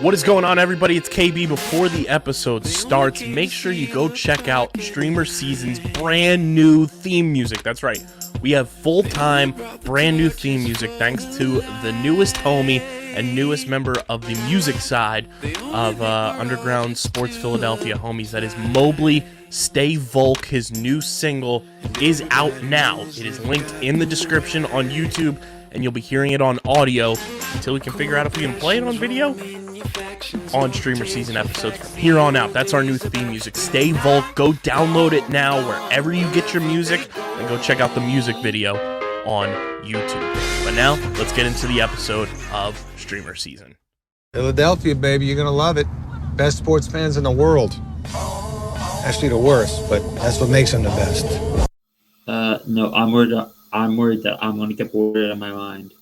What is going on, everybody? It's KB. Before the episode starts, make sure you go check out StreamerSZN's brand new theme music. That's right. We have full-time, brand new theme music thanks to the newest homie and newest member of the music side of Underground Sports Philadelphia homies. That is Mobley. Stay Volk. His new single is out now. It is linked in the description on YouTube, and you'll be hearing it on audio until we can figure out if we can play it on video on StreamerSZN episodes from here on out. That's our new theme music. Stay Volk. Go download it now wherever you get your music, and go check out the music video on YouTube. But now, let's get into the episode of StreamerSZN. Philadelphia, baby, you're gonna love it. Best sports fans in the world. Actually, the worst, but that's what makes them the best. No, I'm worried that I'm gonna get bored out of my mind.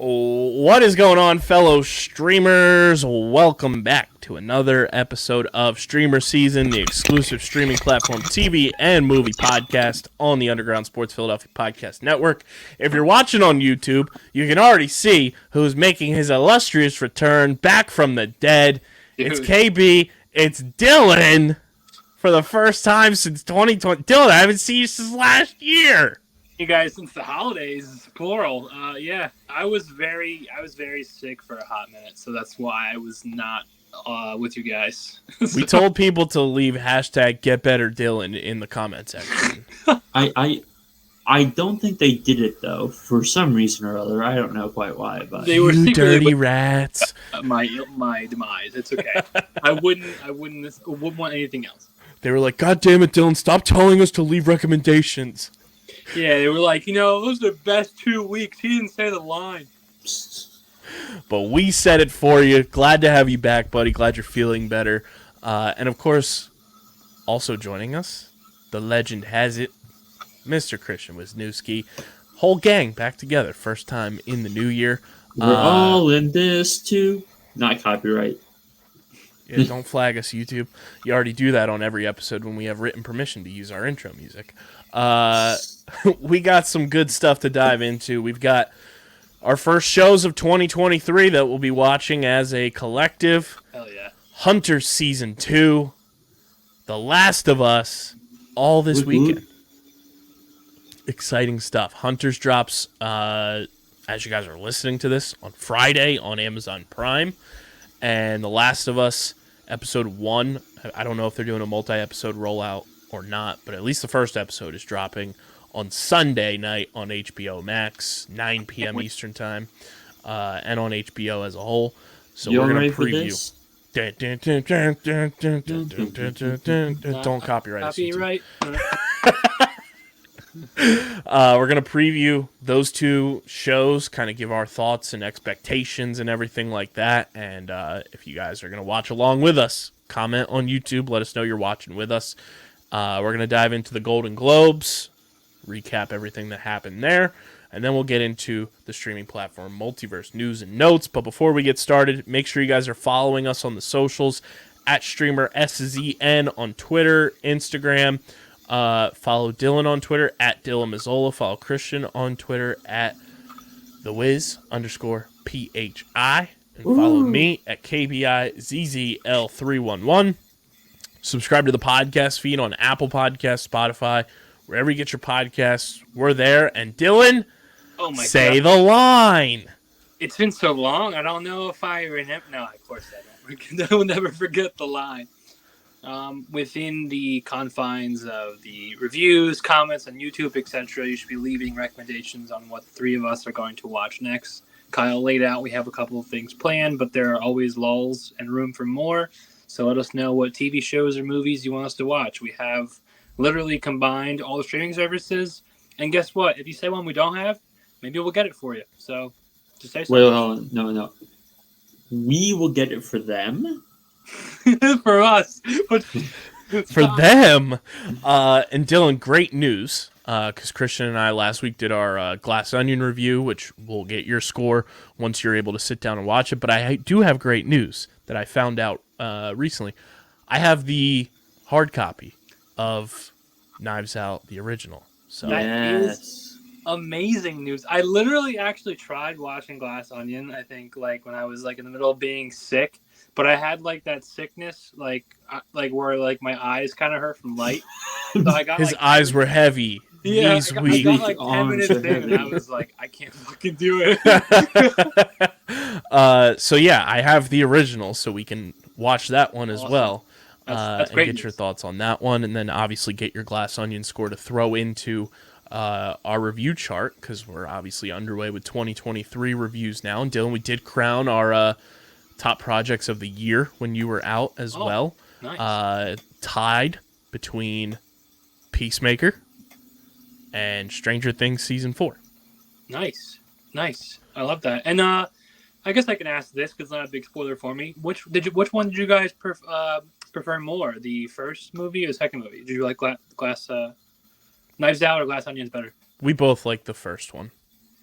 What is going on, fellow streamers? Welcome back to another episode of StreamerSZN, the exclusive streaming platform, TV and movie podcast on the Underground Sports Philadelphia Podcast Network. If you're watching on YouTube, you can already see who's making his illustrious return back from the dead. It's KB. It's Dylan for the first time since 2020. Dylan, I haven't seen you since last year. You guys, since the holidays, plural. Yeah, I was very sick for a hot minute, so that's why I was not with you guys. We told people to leave hashtag #GetBetterDylan in the comment section. I don't think they did it though, for some reason or other. I don't know quite why, but they were you dirty rats. My demise. It's okay. I wouldn't want anything else. They were like, "God damn it, Dylan! Stop telling us to leave recommendations." Yeah, they were like, those are the best 2 weeks. He didn't say the line. But we said it for you. Glad to have you back, buddy. Glad you're feeling better. And of course, also joining us, the legend has it, Mr. Christian Wisnewski. Whole gang back together. First time in the new year. We're all in this too. Not copyright. Yeah, don't flag us, YouTube. You already do that on every episode when we have written permission to use our intro music. We got some good stuff to dive into. We've got our first shows of 2023 that we'll be watching as a collective. Hell yeah. Hunters Season 2. The Last of Us. All this weekend. Exciting stuff. Hunters drops, as you guys are listening to this, on Friday on Amazon Prime. And The Last of Us Episode 1, I don't know if they're doing a multi-episode rollout or not, but at least the first episode is dropping on Sunday night on HBO Max, 9 p.m. Eastern Time, and on HBO as a whole. So we're going to preview. Don't copyright us. Copyright. We're going to preview those two shows, kind of give our thoughts and expectations and everything like that. And if you guys are going to watch along with us, comment on YouTube. Let us know you're watching with us. We're going to dive into the Golden Globes, recap everything that happened there, and then we'll get into the streaming platform Multiverse news and notes. But before we get started, make sure you guys are following us on the socials at StreamerSZN on Twitter, Instagram. Follow Dylan on Twitter at Dylan Mazzola. Follow Christian on Twitter at TheWiz_PHI. And follow me at KBIZZL311. Subscribe to the podcast feed on Apple Podcasts, Spotify, wherever you get your podcasts. We're there. And Dylan, say the line. It's been so long. I don't know if I remember. No, of course I don't. I will never forget the line. Within the confines of the reviews, comments on YouTube, etc., you should be leaving recommendations on what the three of us are going to watch next. Kyle laid out we have a couple of things planned, but there are always lulls and room for more. So let us know what TV shows or movies you want us to watch. We have literally combined all the streaming services. And guess what? If you say one we don't have, maybe we'll get it for you. So just say something. Well, no. We will get it for them. For us. For them. And Dylan, great news. Because Christian and I last week did our Glass Onion review, which will get your score once you're able to sit down and watch it. But I do have great news that I found out recently. I have the hard copy of Knives Out, the original. So Yes. amazing news. I literally actually tried watching Glass Onion, I think, like, when I was, like, in the middle of being sick. But I had, like, that sickness, like where, like, my eyes kind of hurt from light. So I got, His like, eyes were heavy. yeah, Knees I weak. got like 10 minutes in, and I was like, I can't fucking do it. So yeah, I have the original, so we can watch that one as Awesome. well. That's And great get your news. thoughts on that one, and then obviously get your Glass Onion score to throw into our review chart, because we're obviously underway with 2023 reviews now. And Dylan, we did crown our top projects of the year when you were out as well. Nice. Tied between Peacemaker and Stranger Things Season 4. Nice. I love that. And I guess I can ask this because it's not a big spoiler for me. Which one did you guys prefer more? The first movie or the second movie? Did you like Knives Out or Glass Onions better? We both liked the first one.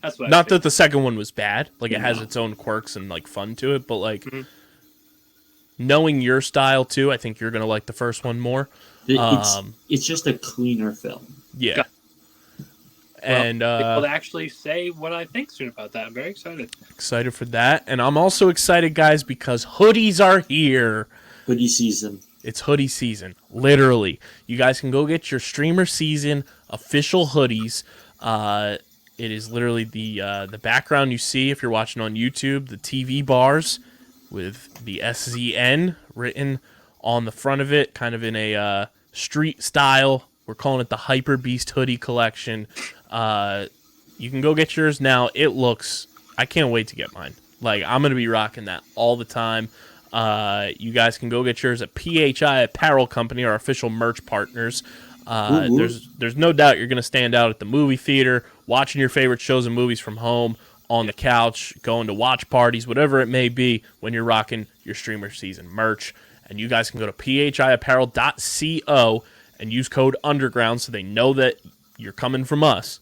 That's what. Not that the second one was bad. Like, it has No. its own quirks and, like, fun to it. But, like, Mhm. knowing your style, too, I think you're going to like the first one more. It's just a cleaner film. Yeah. Got- And I'll actually say what I think soon about that. I'm very excited. excited for that. And I'm also excited, guys, because hoodies are here. Hoodie season. It's hoodie season, literally. You guys can go get your StreamerSZN official hoodies. It is literally the background you see if you're watching on YouTube, the TV bars with the SZN written on the front of it, kind of in a street style. We're calling it the Hyper Beast hoodie collection. You can go get yours now. It looks... I can't wait to get mine. Like, I'm going to be rocking that all the time. You guys can go get yours at PHI Apparel Company, our official merch partners. There's no doubt you're going to stand out at the movie theater, watching your favorite shows and movies from home, on the couch, going to watch parties, whatever it may be, when you're rocking your StreamerSZN merch. And you guys can go to phiapparel.co and use code UNDERGROUND so they know that you're coming from us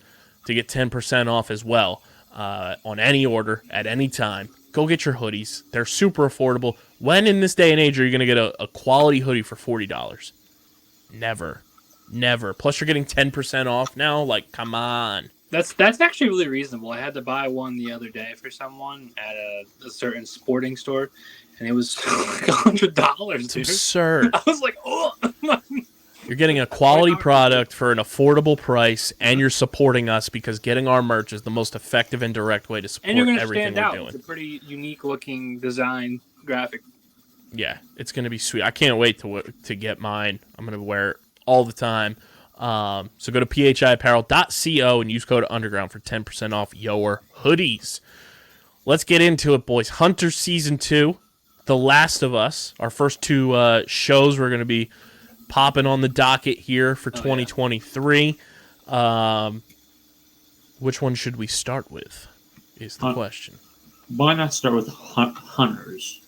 to get 10% off as well on any order at any time. Go get your hoodies. They're super affordable. When in this day and age are you going to get a quality hoodie for $40? Never. Plus, you're getting 10% off now. Like, come on. That's actually really reasonable. I had to buy one the other day for someone at a certain sporting store, and it was like $100. It's Dude. absurd. I was like, oh. You're getting a quality product for an affordable price, and you're supporting us because getting our merch is the most effective and direct way to support And you're going to everything stand we're out. doing. It's a pretty unique looking design graphic. Yeah, it's going to be sweet. I can't wait to get mine. I'm going to wear it all the time. So go to phiapparel.co and use code UNDERGROUND for 10% off your hoodies. Let's get into it, boys. Hunter Season 2, The Last of Us, our first two shows we're going to be popping on the docket here for 2023. Which one should we start with is the question. Why not start with Hunters?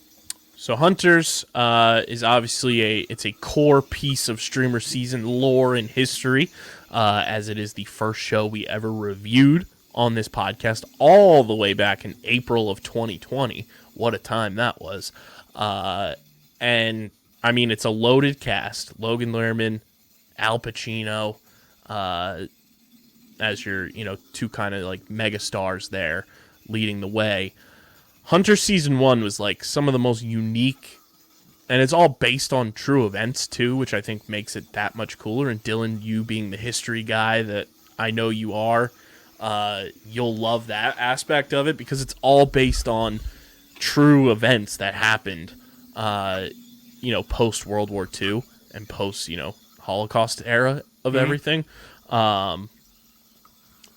So Hunters is obviously it's a core piece of StreamerSZN lore and history, as it is the first show we ever reviewed on this podcast all the way back in April of 2020. What a time that was. And, I mean, it's a loaded cast. Logan Lerman, Al Pacino, as your, two kind of like mega stars there leading the way. Hunter Season 1 was like some of the most unique, and it's all based on true events too, which I think makes it that much cooler. And Dylan, you being the history guy that I know you are, you'll love that aspect of it because it's all based on true events that happened, post World War II and post, Holocaust era of everything.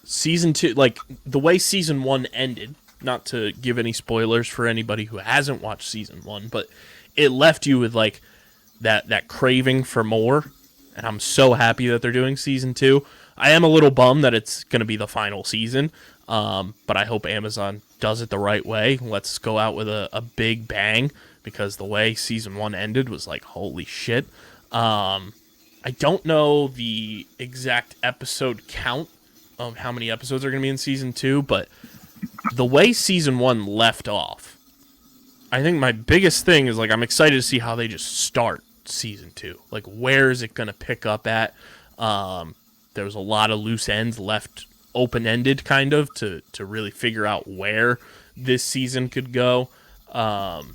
Season 2, like the way Season 1 ended, not to give any spoilers for anybody who hasn't watched Season 1, but it left you with like that craving for more, and I'm so happy that they're doing Season 2. I am a little bummed that it's going to be the final season, but I hope Amazon does it the right way. Let's go out with a big bang, because the way Season 1 ended was like, holy shit. I don't know the exact episode count of how many episodes are going to be in Season 2, but the way Season 1 left off, I think my biggest thing is, like, I'm excited to see how they just start Season 2. Like, where is it going to pick up at? There was a lot of loose ends left open-ended kind of to really figure out where this season could go. And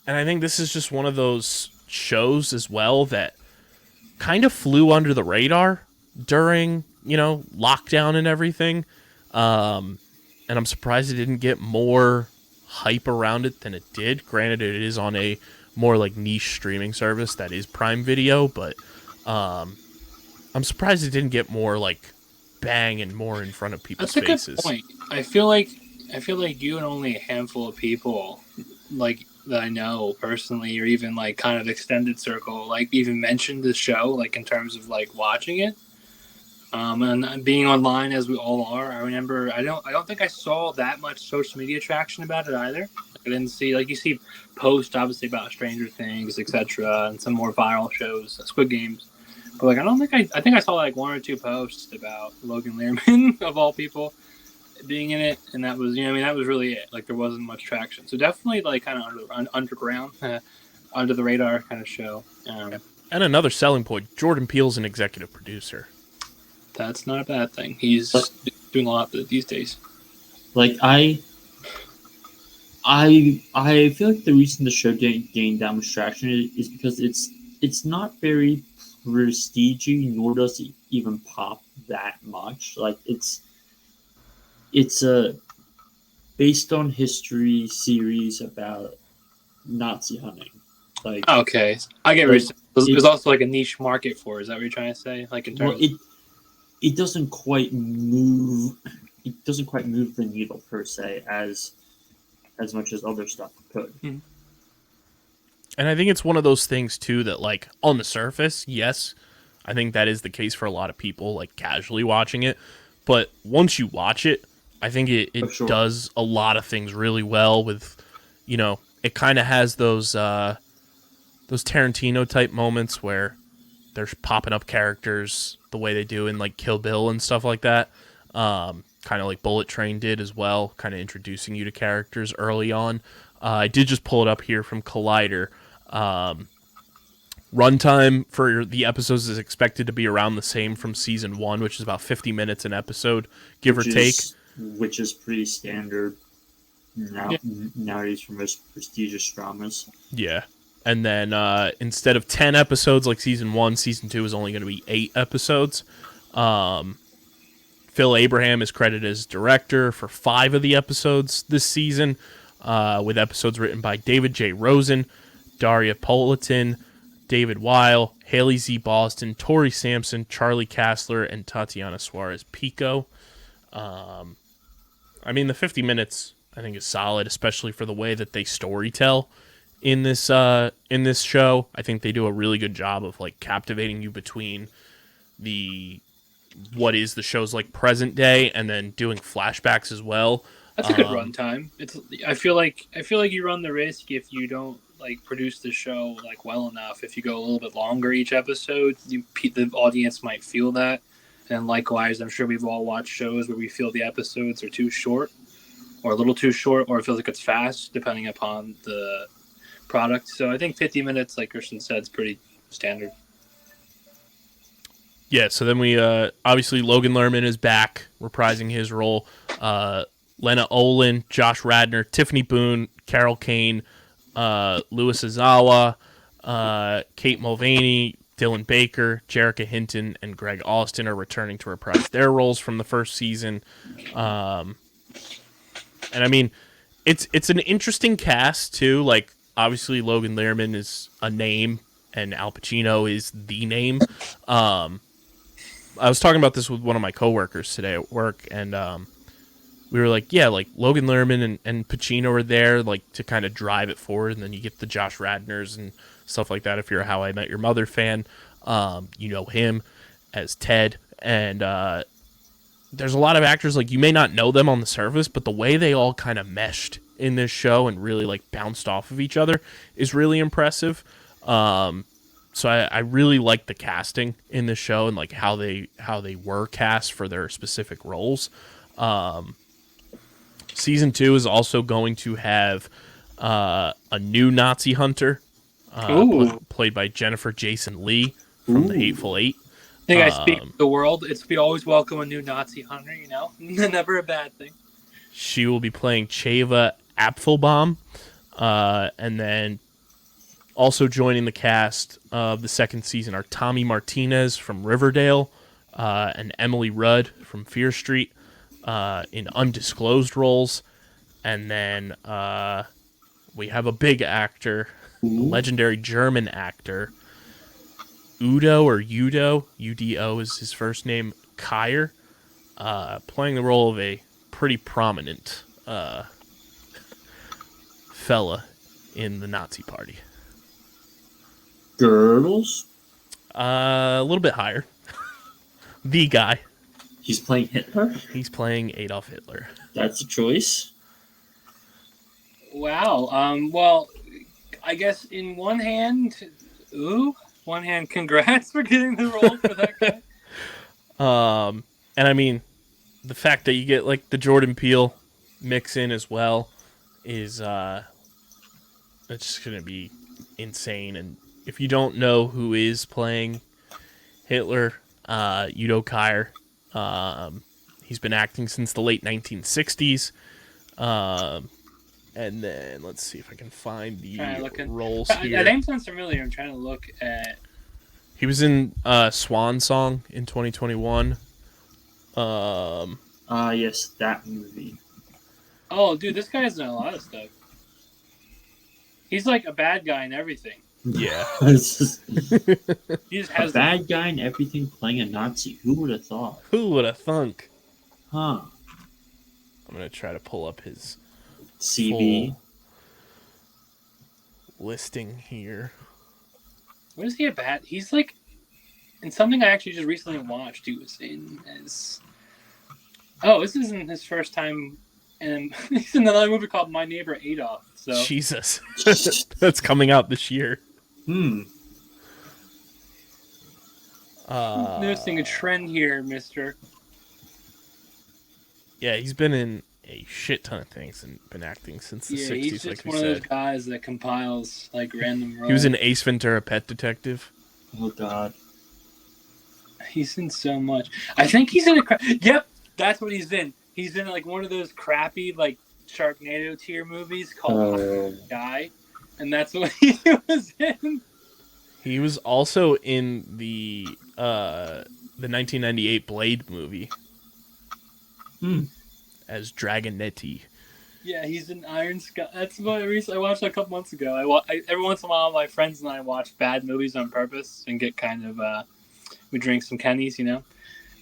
I think this is just one of those shows as well that kind of flew under the radar during, lockdown and everything. And I'm surprised it didn't get more hype around it than it did. Granted, it is on a more like niche streaming service that is Prime Video, but I'm surprised it didn't get more like bang and more in front of people's faces. That's a good point. I feel like you and only a handful of people like that I know personally, or even like kind of extended circle, like even mentioned the show, like in terms of like watching it. And being online as we all are, I remember I don't think I saw that much social media traction about it either. I didn't see, like, you see posts obviously about Stranger Things, etc., and some more viral shows, Squid Games. But like, I think I saw like one or two posts about Logan Lerman of all people being in it, and that was, that was really it. Like, there wasn't much traction. So definitely like kind of underground, under the radar kind of show. And another selling point: Jordan Peele's an executive producer. That's not a bad thing. He's doing a lot these days. Like I feel like the reason the show didn't gain that much traction is because it's not very prestige-y, nor does it even pop that much. Like it's a based on history series about Nazi hunting. Like, okay, I get what you're saying. There's also like a niche market for it. Is that what you're trying to say? Like in terms. Well, it doesn't quite move. It doesn't quite move the needle per se as much as other stuff could. And I think it's one of those things too that, like, on the surface, yes, I think that is the case for a lot of people, like casually watching it. But once you watch it, I think it does a lot of things really well. With, it kind of has those Tarantino type moments where they're popping up characters the way they do in like Kill Bill and stuff like that. Kind of like Bullet Train did as well, kind of introducing you to characters early on. I did just pull it up here from Collider. Runtime for the episodes is expected to be around the same from season 1, which is about 50 minutes an episode, give or take. Which is pretty standard nowadays for most prestigious dramas. Yeah. And then instead of 10 episodes like season 1, season 2 is only going to be 8 episodes. Phil Abraham is credited as director for 5 of the episodes this season, with episodes written by David J. Rosen, Daria Politan, David Weil, Haley Z. Boston, Tori Sampson, Charlie Kassler, and Tatiana Suarez-Pico. I mean, the 50 minutes I think is solid, especially for the way that they storytell in this show. I think they do a really good job of like captivating you between what is the show's like present day and then doing flashbacks as well. That's a good runtime. I feel like you run the risk if you don't like produce the show like well enough. If you go a little bit longer each episode, the audience might feel that. And likewise, I'm sure we've all watched shows where we feel the episodes are too short, or a little too short, or it feels like it's fast, depending upon the product. So I think 50 minutes, like Christian said, is pretty standard. Yeah, so then we obviously Logan Lerman is back reprising his role. Lena Olin, Josh Radnor, Tiffany Boone, Carol Kane, Louis Azawa, Kate Mulvaney, Dylan Baker, Jerrica Hinton, and Greg Austin are returning to reprise their roles from the first season. And I mean, it's an interesting cast too. Like, obviously Logan Lerman is a name and Al Pacino is the name. I was talking about this with one of my coworkers today at work, and we were like, yeah, like Logan Lerman and Pacino are there like to kind of drive it forward, and then you get the Josh Radnors and stuff like that. If you're a How I Met Your Mother fan, you know him as Ted, and there's a lot of actors, like, you may not know them on the surface, but the way they all kind of meshed in this show and really like bounced off of each other is really impressive. So I really like the casting in this show and like how they were cast for their specific roles. Season 2 is also going to have a new Nazi hunter played by Jennifer Jason Leigh from The Hateful Eight. think I speak to the world. We always welcome a new Nazi hunter, you know? Never a bad thing. She will be playing Chava Apfelbaum. And then also joining the cast of the second season are Tommy Martinez from Riverdale and Emily Rudd from Fear Street in undisclosed roles. And then we have a big actor, a legendary German actor, Udo, Udo is his first name, Kyer, playing the role of a pretty prominent fella in the Nazi Party. Girls? A little bit higher. The guy. He's playing Hitler? He's playing Adolf Hitler. That's a choice. Wow. Well, I guess in one hand, congrats for getting the role for that guy. And I mean, the fact that you get like the Jordan Peele mix in as well is it's just gonna be insane. And if you don't know who is playing Hitler, Udo Kier, he's been acting since the late 1960s. And then let's see if I can find the roles here. That name sounds familiar. I'm trying to look at. He was in Swan Song in 2021. Yes, that movie. Oh, dude, this guy's done a lot of stuff. He's like a bad guy in everything. Yeah. He just has a bad guy in everything playing a Nazi. Who would have thought? Who would have thunk? Huh. I'm going to try to pull up his CV listing here. What is he a bad? He's like in something I actually just recently watched. He was in as. Oh, this isn't his first time, and he's in another movie called My Neighbor Adolf. So Jesus, that's coming out this year. Noticing a trend here, Mister. Yeah, he's been in a shit ton of things and been acting since the 60s. He's just like one of those guys that compiles like random roles. He was in Ace Ventura: Pet Detective. Oh God, he's in so much. I think he's in Yep, that's what he's in. He's in like one of those crappy like Sharknado tier movies called Guy, and that's what he was in. He was also in the 1998 Blade movie as Dragonetti. Yeah, he's in Iron Sky. That's what I watched a couple months ago. Every once in a while, my friends and I watch bad movies on purpose and get kind of we drink some Kenny's, you know,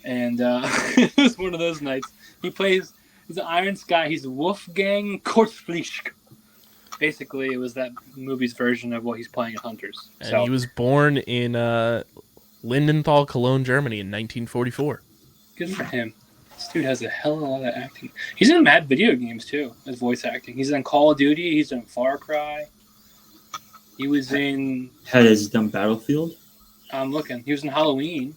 and it was one of those nights. He's an Iron Sky. He's Wolfgang Kurzfleisch. Basically, it was that movie's version of what he's playing in Hunters. And he was born in Lindenthal, Cologne, Germany in 1944. Good for him. This dude has a hell of a lot of acting. He's in mad video games, too, as voice acting. He's in Call of Duty. He's in Far Cry. He was in... Has he done Battlefield? I'm looking. He was in Halloween.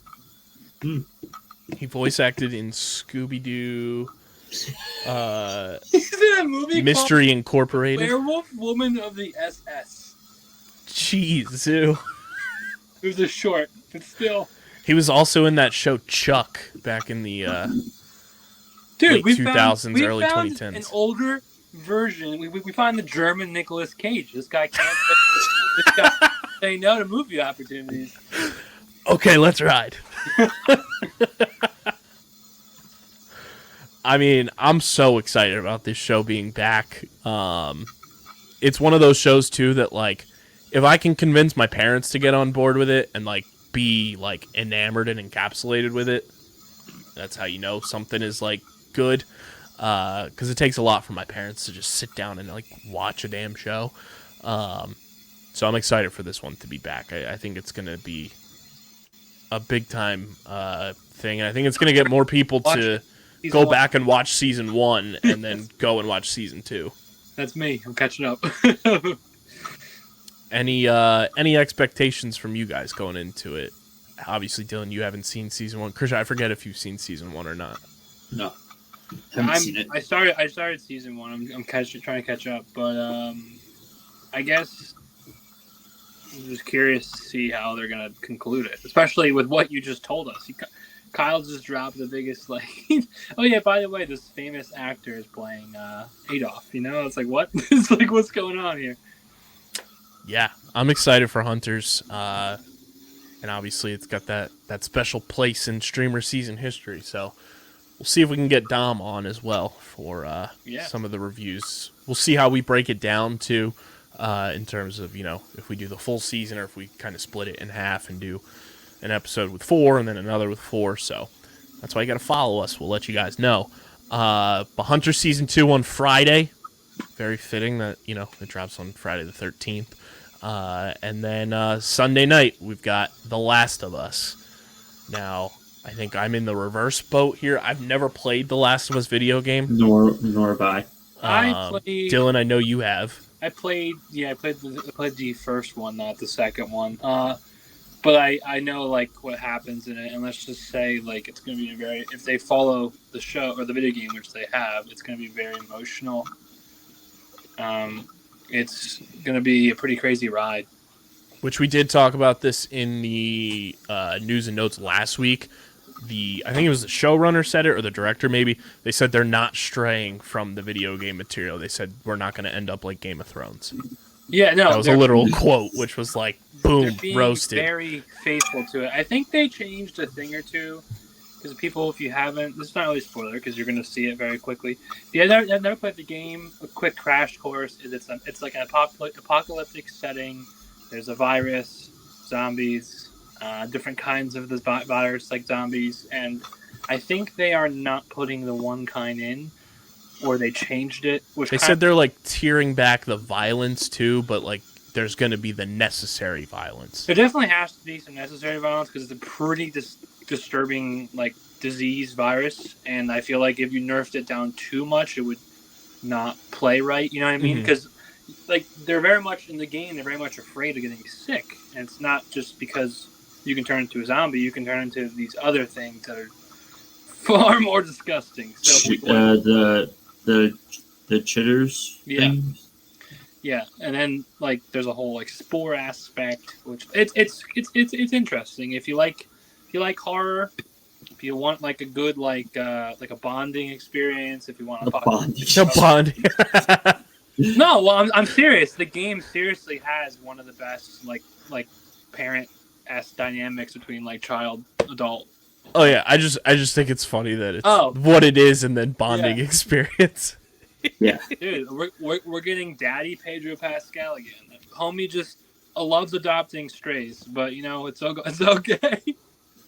He voice acted in Scooby-Doo... He's in a movie Mystery called Incorporated. Werewolf Woman of the SS. Jeez, ew. It was a short, but still. He was also in that show Chuck back in the late 2000s, early 2010s. An older version. We find the German Nicolas Cage. This guy can't say no to movie opportunities. Okay, let's ride. I mean, I'm so excited about this show being back. It's one of those shows, too, that, like, if I can convince my parents to get on board with it and, like, be, like, enamored and encapsulated with it, that's how you know something is, like, good. Because it takes a lot for my parents to just sit down and, like, watch a damn show. So I'm excited for this one to be back. I think it's going to be a big-time thing. And I think it's going to get more people to... go back and watch season 1 and then go and watch season 2. That's me. I'm catching up. Any expectations from you guys going into it? Obviously, Dylan, you haven't seen season 1. Krisha, I forget if you've seen season 1 or not. No. Haven't seen it. I started season 1. I'm trying to catch up, but I guess I'm just curious to see how they're gonna conclude it, especially with what you just told us. Kyle just dropped the biggest oh yeah, by the way, this famous actor is playing Adolf. It's like what? It's like what's going on here? Yeah, I'm excited for Hunters, and obviously it's got that special place in streamer season history. So we'll see if we can get Dom on as well for some of the reviews. We'll see how we break it down too, in terms of if we do the full season or if we kind of split it in half and do an episode with 4 and then another with 4. So that's why you got to follow us. We'll let you guys know. But Hunter Season 2 on Friday. Very fitting that, it drops on Friday the 13th. And then Sunday night, we've got The Last of Us. Now, I think I'm in the reverse boat here. I've never played The Last of Us video game. Nor have I. Dylan, I know you have. I played the first one, not the second one. But I know what happens in it, and let's just say it's going to be if they follow the show or the video game, which they have, it's going to be very emotional. It's going to be a pretty crazy ride. Which we did talk about this in the news and notes last week. I think it was the showrunner said it, or the director maybe. They said they're not straying from the video game material. They said we're not going to end up like Game of Thrones. Yeah, no, that was a literal quote, which was boom, being roasted. Very faithful to it. I think they changed a thing or two because people, if you haven't, this is not really a spoiler because you're going to see it very quickly. If you have never played the game, a quick crash course is it's like an apocalyptic setting. There's a virus, zombies, different kinds of this virus like zombies, and I think they are not putting the one kind in. Or they changed it. Which they said they're tearing back the violence too, but there's going to be the necessary violence. There definitely has to be some necessary violence because it's a pretty disturbing disease virus, and I feel like if you nerfed it down too much, it would not play right. You know what I mean? Because they're very much in the game. They're very much afraid of getting sick, and it's not just because you can turn into a zombie. You can turn into these other things that are far more disgusting. So the chitters things. Yeah, and then there's a whole spore aspect, which it's interesting. If you like horror, if you want a good a bonding experience, if you want a bonding. No, well, I'm serious. The game seriously has one of the best parent-esque dynamics between child adult. Oh yeah, I just think it's funny that it's what it is and then bonding experience. Yeah, dude, we're getting Daddy Pedro Pascal again. Homie just loves adopting strays, but it's okay.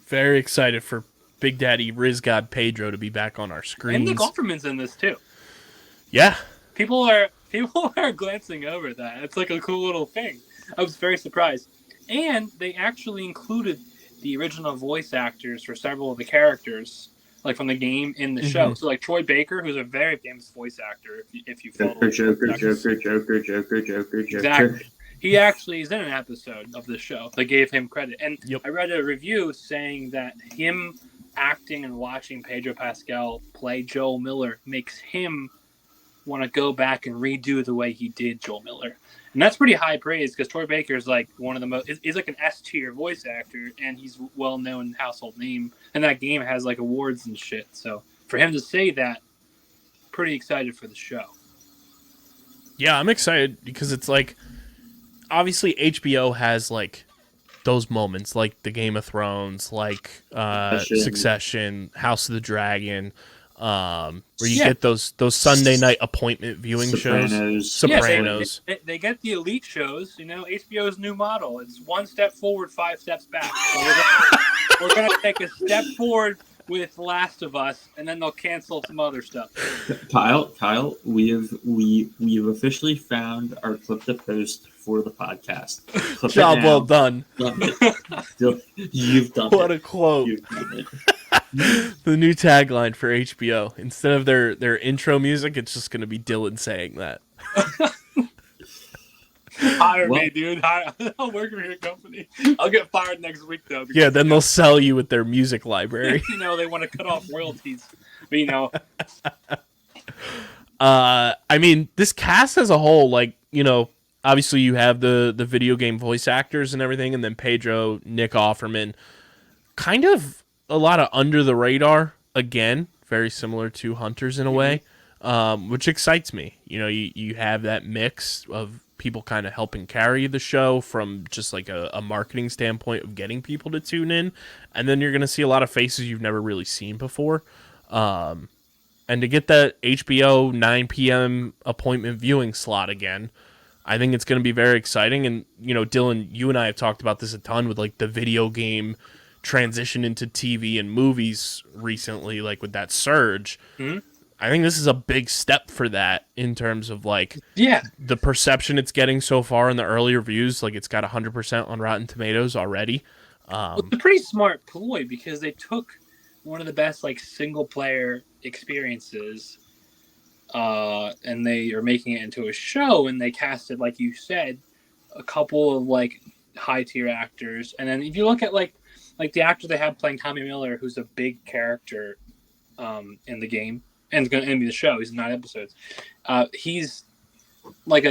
Very excited for Big Daddy Riz God Pedro to be back on our screens. And the Golferman's in this too. Yeah, people are glancing over that. It's a cool little thing. I was very surprised, and they actually included the original voice actors for several of the characters. From the game in the show. So Troy Baker, who's a very famous voice actor, if you follow Joker. Exactly. He actually is in an episode of the show. They gave him credit. And I read a review saying that him acting and watching Pedro Pascal play Joel Miller makes him want to go back and redo the way he did Joel Miller. And that's pretty high praise because Troy Baker is one of the most, is an S-tier voice actor, and he's well-known household name. And that game has awards and shit. So for him to say that, pretty excited for the show. Yeah, I'm excited because it's obviously HBO has those moments the Game of Thrones, Succession, House of the Dragon, where you get those Sunday night appointment viewing shows. Sopranos. Yeah, they get the elite shows. HBO's new model. It's 1 step forward, 5 steps back. So we're gonna take a step forward with Last of Us, and then they'll cancel some other stuff. Kyle, we have officially found our clip to post for the podcast. Job well done. You've done what a quote. The new tagline for HBO. Instead of their intro music, it's just going to be Dylan saying that. Hire me, dude. I'll work for your company. I'll get fired next week, though. Yeah, then they'll sell you with their music library. They want to cut off royalties. But, I mean, this cast as a whole, obviously you have the video game voice actors and everything, and then Pedro, Nick Offerman, kind of a lot of under the radar again, very similar to Hunters in a way, which excites me. You know, you have that mix of people kind of helping carry the show from just like a marketing standpoint of getting people to tune in, and then you're going to see a lot of faces you've never really seen before. And to get that HBO 9 p.m. appointment viewing slot again, I think it's going to be very exciting. And, you know, Dylan, you and I have talked about this a ton with like the video game transition into TV and movies recently, like with that surge. I think this is a big step for that in terms of like the perception it's getting so far in the early reviews. Like it's got 100% on Rotten Tomatoes already. It's a pretty smart ploy because they took one of the best like single player experiences and they are making it into a show, and they casted, like you said, a couple of like high tier actors. And then if you look at like the actor they have playing Tommy Miller, who's a big character in the game and is going to be the show, he's in 9 episodes. He's like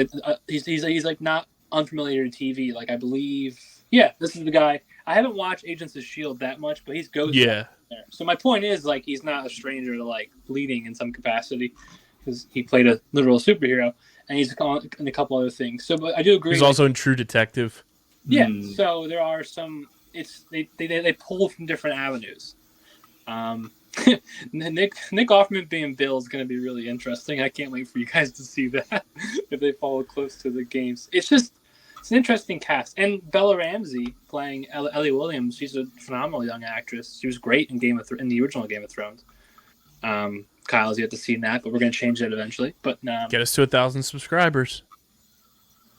he's like not unfamiliar to TV. Like I believe, this is the guy. I haven't watched Agents of S.H.I.E.L.D. that much, but he's Ghost. Yeah. There. So my point is, like, he's not a stranger to like leading in some capacity because he played a literal superhero, and he's in a couple other things. So, but I do agree. He's also in True Detective. Yeah. So there are some. It's they pull from different avenues. Nick Offerman being Bill is going to be really interesting. I can't wait for you guys to see that if they follow close to the games. It's an interesting cast. And Bella Ramsey playing Ellie Williams. She's a phenomenal young actress. She was great in in the original Game of Thrones. Kyle's yet to see that, but we're going to change that eventually. But get us to 1,000 subscribers.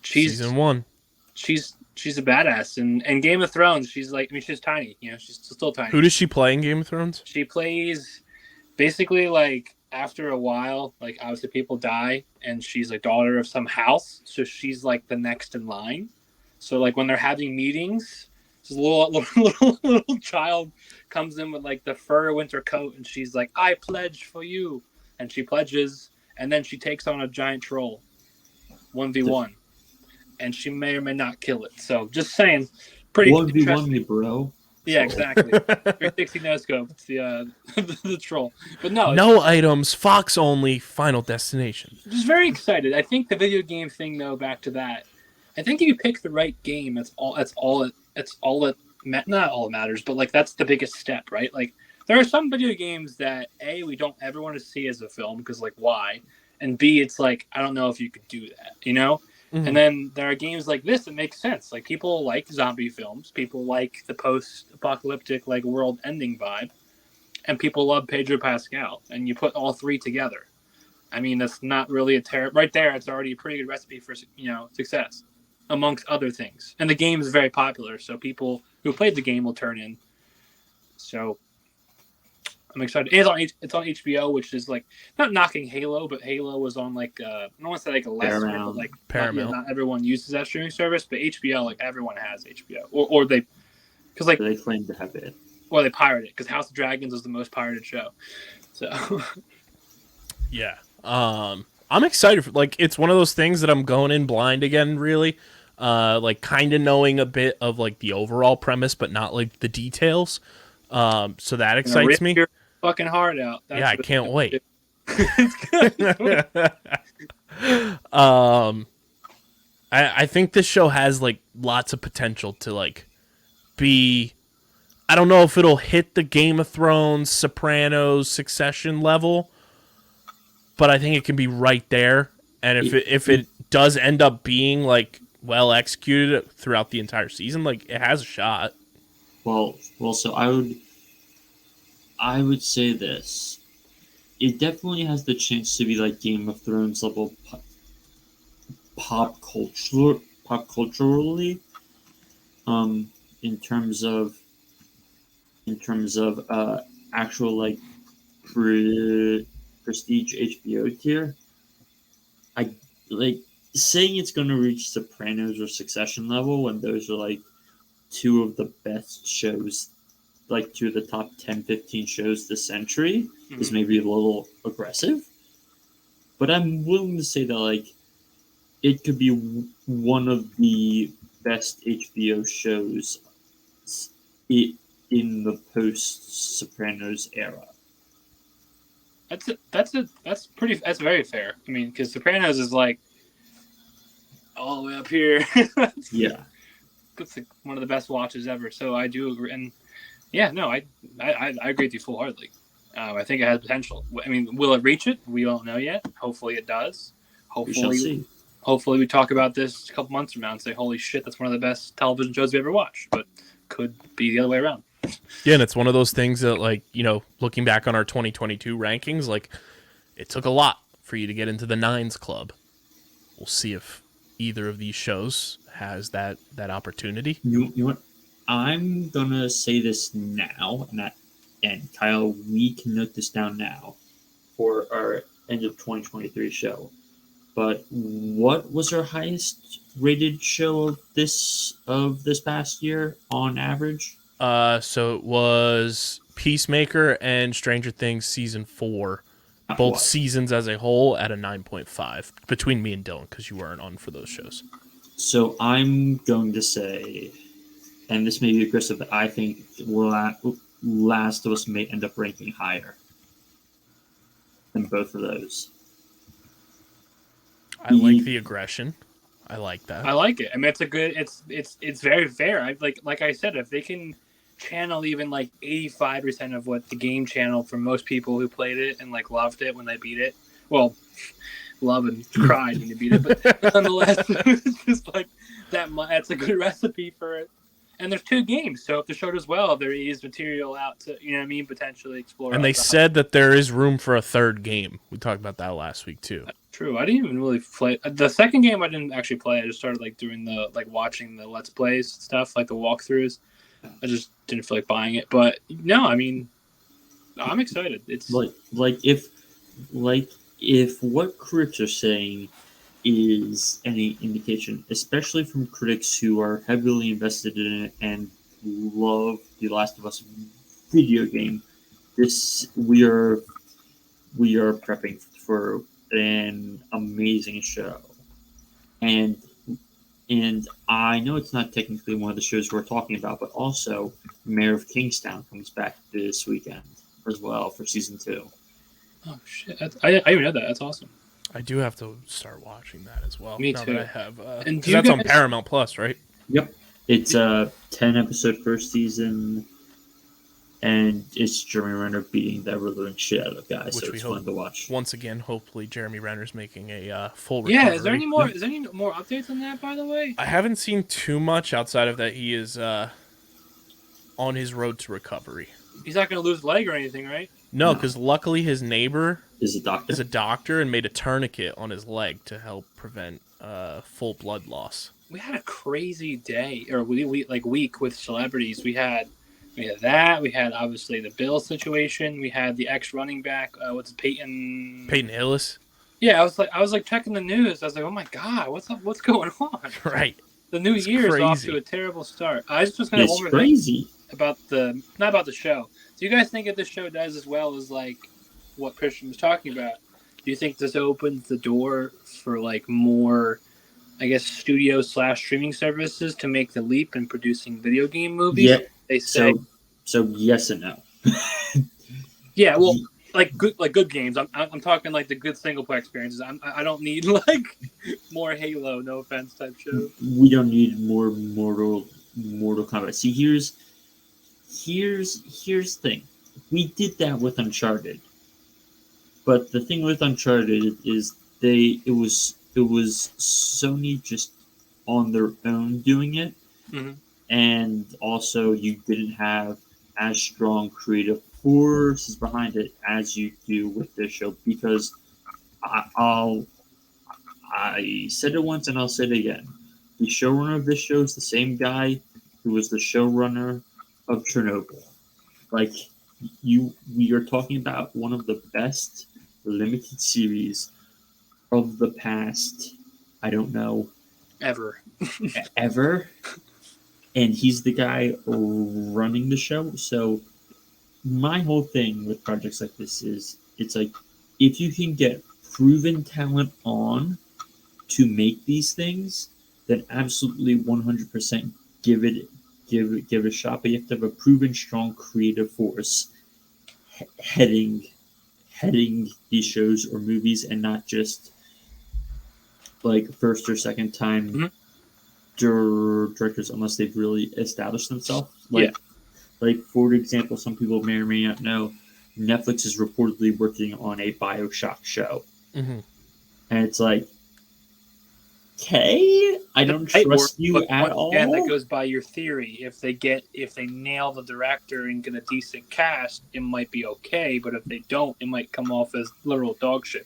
Season 1. She's a badass. And Game of Thrones, she's like, I mean, she's tiny. You know, she's still tiny. Who does she play in Game of Thrones? She plays basically like after a while, like obviously people die, and she's like daughter of some house, so she's like the next in line. So like when they're having meetings, this little child comes in with like the fur winter coat, and she's like, "I pledge for you," and she pledges, and then she takes on a giant troll, 1v1, and she may or may not kill it. So just saying, pretty 1v1 me, bro. Yeah, exactly. 360 no scope. It's the troll. But no items, Fox only, Final Destination. Just very excited. I think the video game thing, though, back to that. I think if you pick the right game, not all it matters, but like that's the biggest step, right? Like there are some video games that A, we don't ever want to see as a film because like why? And B, it's like I don't know if you could do that, you know? Mm-hmm. And then there are games like this that make sense. Like people like zombie films, people like the post-apocalyptic like world-ending vibe, and people love Pedro Pascal. And you put all three together. I mean, that's not really right there. It's already a pretty good recipe for success, amongst other things. And the game is very popular, so people who played the game will turn in. So I'm excited. It's on HBO, which is like not knocking Halo, but Halo was on like I don't want to say like a lesser, but like Paramount. Not everyone uses that streaming service, but HBO, like everyone has HBO, or they because like they claim to have it, or they pirate it because House of Dragons is the most pirated show. So yeah, I'm excited for, like it's one of those things that I'm going in blind again, really. Like kind of knowing a bit of like the overall premise, but not like the details. So that excites me. Your fucking heart out. That's I can't wait. I think this show has like lots of potential to like be. I don't know if it'll hit the Game of Thrones, Sopranos, Succession level, but I think it can be right there. And if it does end up being like well executed throughout the entire season, like it has a shot. Well, so I would say this. It definitely has the chance to be like Game of Thrones level pop culturally, in terms of actual like prestige HBO tier. I like saying it's going to reach Sopranos or Succession level when those are like two of the best shows, like two of the top 10, 15 shows this century, is maybe a little aggressive. But I'm willing to say that like it could be one of the best HBO shows in the post Sopranos era. That's very fair. I mean, because Sopranos is like all the way up here. Yeah, It's like one of the best watches ever. So I do agree, and yeah, no, I agree with you full heartedly. I think it has potential. I mean, will it reach it? We don't know yet. Hopefully, it does. we shall see. Hopefully, we talk about this a couple months from now and say, "Holy shit, that's one of the best television shows we ever watched." But could be the other way around. Yeah, and it's one of those things that, like, you know, looking back on our 2022 rankings, like, it took a lot for you to get into the Nines Club. We'll see if either of these shows has that opportunity. You know what? I'm gonna say this now, and Kyle, we can note this down now for our end of 2023 show. But what was our highest rated show of this past year on average? So it was Peacemaker and Stranger Things season 4, both What? seasons as a whole, at a 9.5 between me and Dylan, because you weren't on for those shows. So I'm going to say, and this may be aggressive, but I think Last of Us may end up ranking higher than both of those. I like the aggression. I like that. I like it. I mean, it's a good. It's very fair. Like I said, if they can channel even like 85% of what the game channeled for most people who played it and like loved it when they beat it. Well, love and cried when you beat it, but nonetheless, it's just like that. That's a good recipe for it. And there's 2 games, so if the show does well, there is material out to, you know what I mean, potentially explore. And they said that there is room for a 3rd game. We talked about that last week too. True. I didn't even really play the second game. I didn't actually play. I just started like doing the watching the Let's Plays stuff, like the walkthroughs. I just didn't feel like buying it. But no, I mean, I'm excited. It's like if what critics are saying is any indication, especially from critics who are heavily invested in it and love the Last of Us video game, we are prepping for an amazing show. And I know it's not technically one of the shows we're talking about, but also Mayor of Kingstown comes back this weekend as well for season 2. Oh shit! I didn't know that. That's awesome. I do have to start watching that as well. Me now too. That I have, And that's on Paramount Plus, right? Yep, it's a 10-episode first season, and it's Jeremy Renner beating the ever-living shit out of the guy, Which so we it's hope fun to watch. Once again, hopefully Jeremy Renner's making a full recovery. Yeah. Is there any more? Is there any more updates on that? By the way, I haven't seen too much outside of that. He is on his road to recovery. he's not going to lose a leg or anything, right? No, No. because luckily his neighbor Is a doctor? and made a tourniquet on his leg to help prevent full blood loss. We had a crazy day or week with celebrities. We had that. We had obviously the Bill situation. We had the ex running back. What's it, Peyton Hillis. Yeah, I was like checking the news. I was like, oh my god, what's up? What's going on? Right. The new It's year is off crazy. to a terrible start. I just was kind of It's one more crazy. thing about not about the show. Do you guys think if this show does as well as like what Christian was talking about? Do you think this opens the door for like more, I guess, studio / streaming services to make the leap in producing video game movies? Yeah. They say So yes and no. yeah. Well, like good games. I'm talking like the good single player experiences. I don't need like more Halo. No offense, type show. We don't need more Mortal Kombat. See, here's the thing. We did that with Uncharted, but the thing with Uncharted is it was Sony just on their own doing it, Mhm. and also you didn't have as strong creative forces behind it as you do with this show, because I said it once and I'll say it again. The showrunner of this show is the same guy who was the showrunner of Chernobyl. Like, we are talking about one of the best limited series of the past, I don't know, Ever. ever. And he's the guy running the show. So my whole thing with projects like this is, it's like, if you can get proven talent on to make these things, then absolutely 100% give it a shot. But you have to have a proven strong creative force heading these shows or movies, and not just like first or second time directors, unless they've really established themselves. Like for example, some people may or may not know, Netflix is reportedly working on a BioShock show, and it's like, okay, I don't trust you at all. And that goes by your theory. If they nail the director and get a decent cast, it might be okay. But if they don't, it might come off as literal dog shit.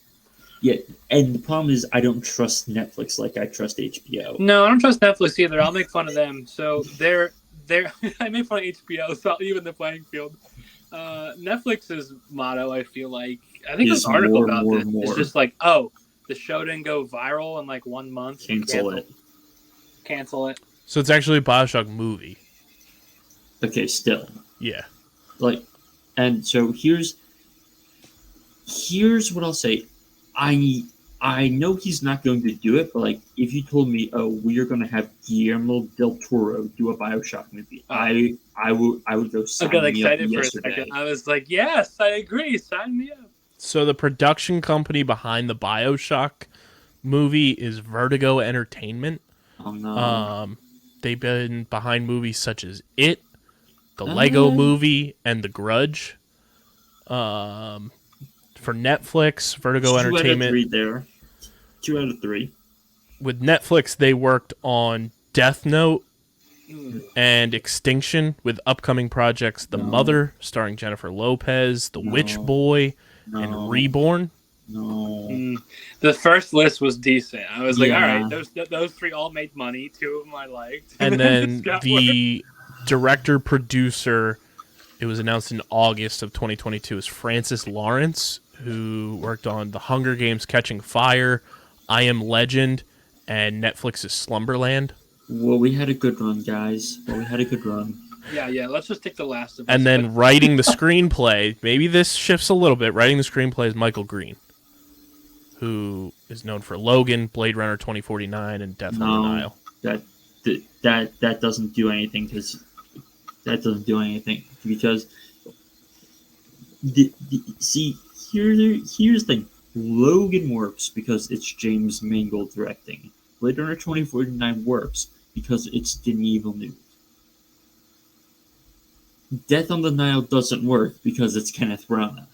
Yeah, and the problem is I don't trust Netflix like I trust HBO. No, I don't trust Netflix either. I'll make fun of them. So they're I make fun of HBO, so even the playing field. Netflix's motto, I feel like, I think there's an article about this. It's just like, oh, the show didn't go viral in like 1 month. Cancel it. So it's actually a BioShock movie. Okay, still. Yeah. Like, and so here's what I'll say. I know he's not going to do it, but like if you told me, oh, we are going to have Guillermo del Toro do a BioShock movie, I would go sign me up. I got excited for a second. I was like, yes, I agree. Sign me up. So the production company behind the BioShock movie is Vertigo Entertainment. Oh no. They've been behind movies such as It, the Lego Movie, and The Grudge. For Netflix, Vertigo Entertainment. 2 out of 3. With Netflix, they worked on Death Note and Extinction, with upcoming projects The Mother, starring Jennifer Lopez, The Witch Boy, and Reborn. No. The first list was decent. I was like, all right, those 3 all made money. 2 of them I liked. And then the director-producer, it was announced in August of 2022, is Francis Lawrence, who worked on The Hunger Games: Catching Fire, I Am Legend, and Netflix's Slumberland. Well, we had a good run, guys. Yeah. Let's just take the last of us. And then writing the screenplay, maybe this shifts a little bit. Writing the screenplay is Michael Green, who is known for Logan, Blade Runner 2049, and Death on the Nile. That doesn't do anything because here's the thing. Logan works because it's James Mangold directing. Blade Runner 2049 works because it's Denis Villeneuve. Death on the Nile doesn't work because it's Kenneth Branagh.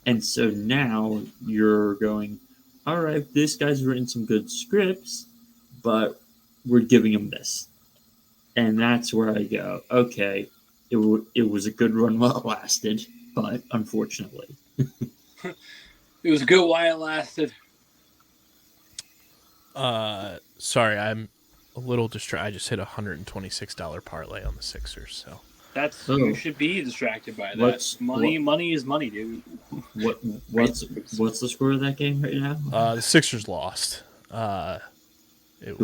And so now you're going, all right, this guy's written some good scripts, but we're giving him this. And that's where I go, okay, it was a good run while it lasted, but unfortunately. It was good while it lasted. Sorry, I'm a little distracted. I just hit $126 parlay on the Sixers, so you should be distracted by that. Money is money, dude. What's the score of that game right now? The Sixers lost. Who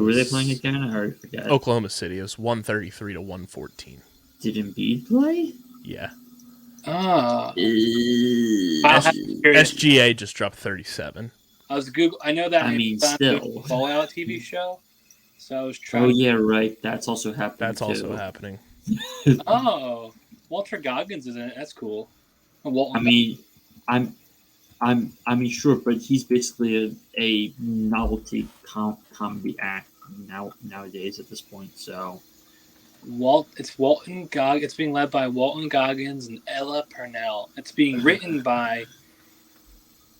were they playing again? I already forget. Oklahoma City. It was 133 to 114. Did Embiid play? Yeah. SGA just dropped 37. I was Google. I know that. I mean, still Fallout TV show. So I was trying. Oh yeah, right. That's also happening. That's also happening. Oh, Walter Goggins is in it. That's cool. Sure, but he's basically a novelty comedy act nowadays at this point. So. It's Walton Goggins. It's being led by Walton Goggins and Ella Purnell. It's being written by,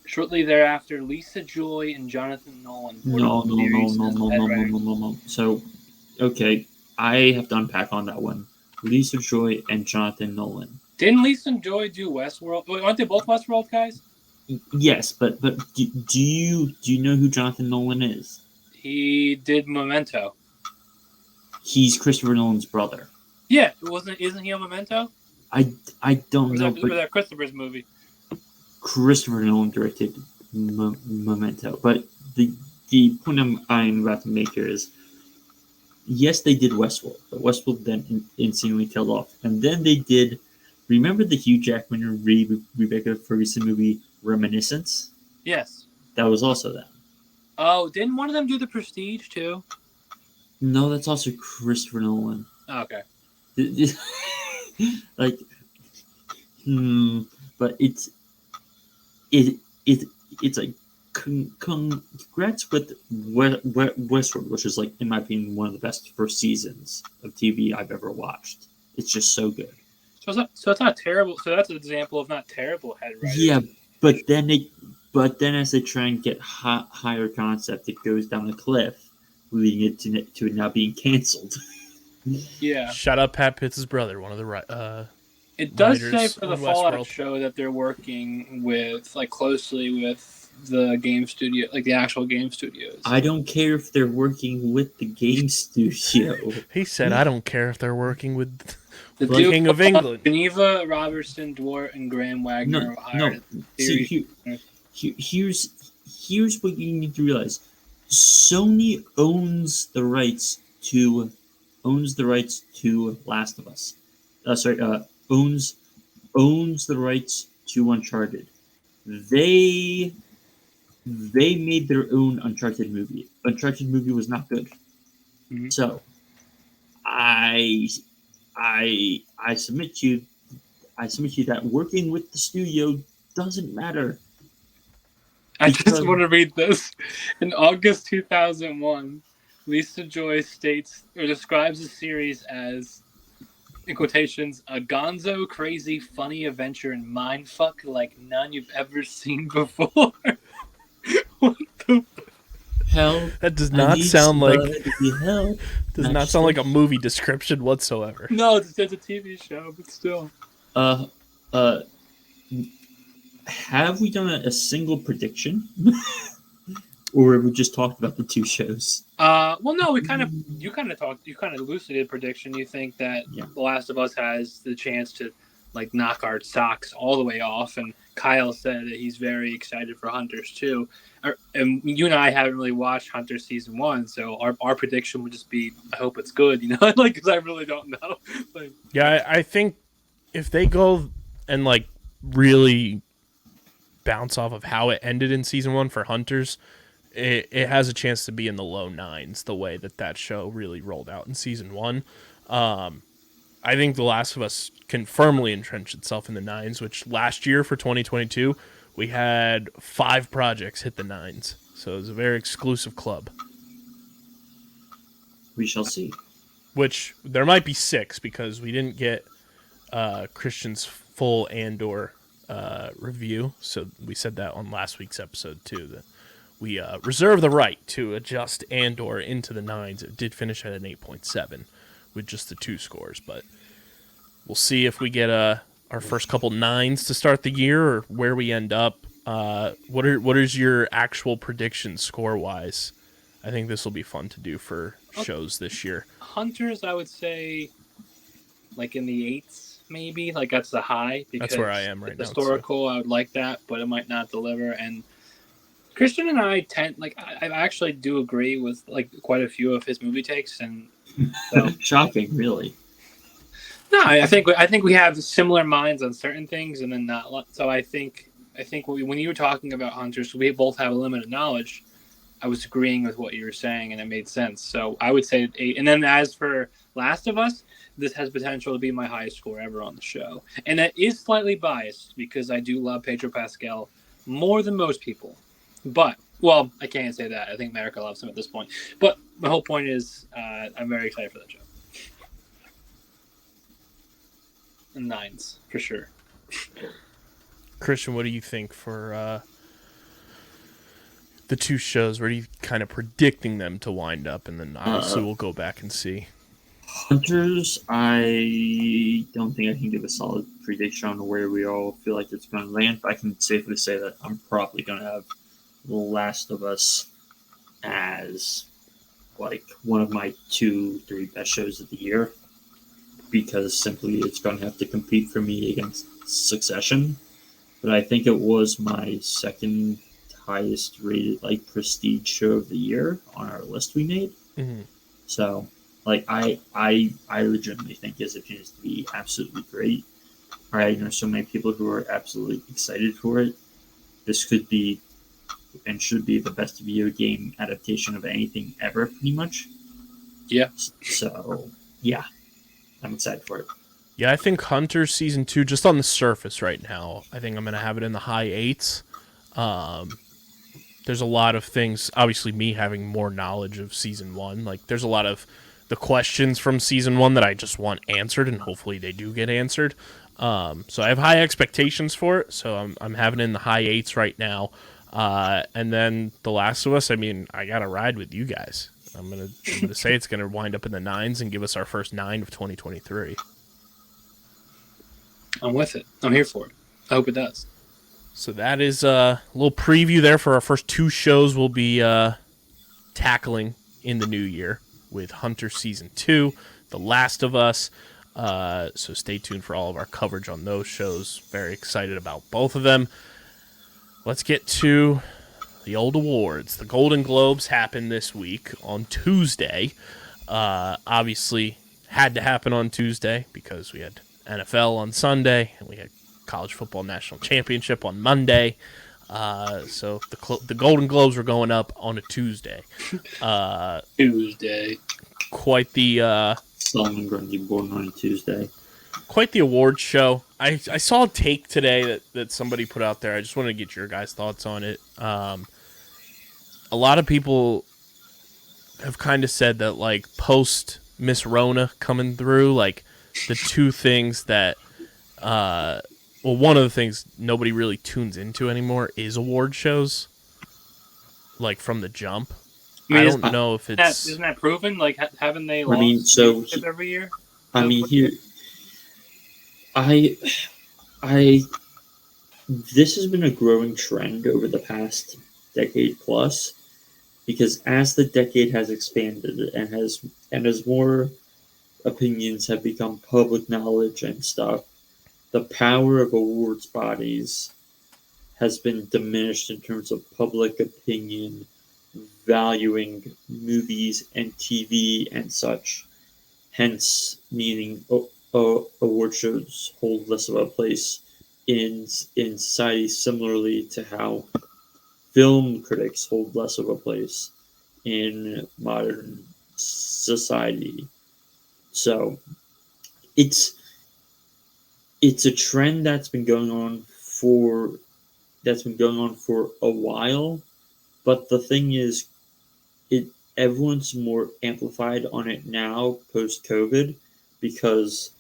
shortly thereafter, Lisa Joy and Jonathan Nolan. No. So, okay, I have to unpack on that one. Lisa Joy and Jonathan Nolan. Didn't Lisa Joy do Westworld? Aren't they both Westworld guys? Yes, but do you know who Jonathan Nolan is? He did Memento. He's Christopher Nolan's brother. Yeah, isn't he on Memento? I don't know. But that Christopher's movie. Christopher Nolan directed Memento, but the point I'm about to make here is, yes, they did Westworld, but Westworld then insanely tailed off, and then they did. Remember the Hugh Jackman and Rebecca Ferguson movie Reminiscence? Yes. That was also them. Oh, didn't one of them do The Prestige too? No, that's also Christopher Nolan. Oh, okay. Like, but it it's like congrats with Westworld, which is like in my opinion one of the best first seasons of TV I've ever watched. It's just so good. So it's not terrible. So that's an example of not terrible head writers. Yeah, but then as they try and get higher concept, it goes down a cliff, leading it to it now being canceled. Yeah. Shout out Pat Pitts' brother, one of the It does say writers for the on Fallout Westworld. show that they're working with closely with the game studio, like the actual game studios. I don't care if they're working with the game studio. He said, "I don't care if they're working with The the dude King of England." Geneva, Robertson, Dwart, and Graham Wagner were hired. See, here's what you need to realize: Sony owns the rights to Last of Us. Owns the rights to Uncharted. They made their own Uncharted movie. Uncharted movie was not good. Mm-hmm. So I submit to you that working with the studio doesn't matter. I just want to read this. In August 2001, Lisa Joy states or describes the series as, in quotations, a gonzo, crazy, funny adventure and mindfuck like none you've ever seen before. What the Hell, That does not sound like hell. does not sound like a movie description whatsoever. No, it's a TV show, but still. Have we done a single prediction, or have we just talked about the two shows? Well, no, you kind of elucidated prediction. You think that The Last of Us has the chance to knock our socks all the way off, and Kyle said that he's very excited for Hunters too. And you and I haven't really watched Hunters season 1, so our prediction would just be, I hope it's good, because I really don't know. Yeah, I think if they go and really bounce off of how it ended in season 1 for Hunters, it has a chance to be in the low 9s the way that show really rolled out in season 1. I think The Last of Us can firmly entrench itself in the 9s, which last year for 2022, we had 5 projects hit the 9s. So it was a very exclusive club. We shall see. Which there might be 6 because we didn't get Christian's full Andor review. So we said that on last week's episode too, that we reserve the right to adjust Andor into the 9s. It did finish at an 8.7 with just the 2 scores, but we'll see if we get our first couple 9s to start the year or where we end up. What is your actual prediction score wise? I think this will be fun to do for shows this year. Hunters, I would say, in the 8s, maybe. That's the high. That's where I am right now. Historical, I would like that, but it might not deliver. And Christian and I I actually do agree with quite a few of his movie takes, and so Shocking, really. No, I think we have similar minds on certain things, and then not. So I think when you were talking about Hunters, we both have a limited knowledge. I was agreeing with what you were saying, and it made sense. So I would say 8. And then as for Last of Us, this has potential to be my highest score ever on the show, and that is slightly biased because I do love Pedro Pascal more than most people. But I can't say that. I think America loves him at this point. But my whole point is, I'm very excited for that show. 9s for sure. Christian, what do you think for the 2 shows? Where are you kind of predicting them to wind up? And then obviously we'll go back and see. Hunters, I don't think I can give a solid prediction on where we all feel like it's going to land, but I can safely say that I'm probably going to have The Last of Us as one of my 2-3 best shows of the year, because simply it's going to have to compete for me against Succession. But I think it was my second highest rated prestige show of the year on our list we made. Mm-hmm. So I legitimately think it has a chance to be absolutely great. I know so many people who are absolutely excited for it. This could be and should be the best video game adaptation of anything ever, pretty much. Yeah. So, yeah, I'm excited for it. Yeah, I think Hunter Season 2, just on the surface right now, I think I'm going to have it in the high 8s. There's a lot of things, obviously me having more knowledge of Season 1, like there's a lot of the questions from Season 1 that I just want answered, and hopefully they do get answered. So I have high expectations for it, so I'm having it in the high 8s right now. And then The Last of Us, I mean, I got to ride with you guys. I'm gonna say it's gonna wind up in the 9s and give us our first 9 of 2023. I'm with it. I'm here for it. I hope it does. So that is a little preview there for our first 2 shows we'll be tackling in the new year with Hunter Season 2, The Last of Us. So stay tuned for all of our coverage on those shows. Very excited about both of them. Let's get to the old awards. The Golden Globes happened this week on Tuesday. Obviously, had to happen on Tuesday because we had NFL on Sunday and we had College Football National Championship on Monday. So the Golden Globes were going up on a Tuesday. Tuesday. Quite the Solomon Grundy born on a Tuesday. Quite the awards show. I saw a take today that somebody put out there. I just want to get your guys' thoughts on it. A lot of people have kind of said that, like, post Miss Rona coming through, like, the 2 things that, one of the things nobody really tunes into anymore is award shows, like, from the jump. I don't know if it's... Isn't that proven? Like, haven't they lost every year? I mean, here... This has been a growing trend over the past decade plus, because as the decade has expanded and as more opinions have become public knowledge and stuff, the power of awards bodies has been diminished in terms of public opinion valuing movies and TV and such. Hence, meaning award shows hold less of a place in society, similarly to how film critics hold less of a place in modern society. So it's a trend that's been going on for a while, but the thing is, everyone's more amplified on it now post COVID, because,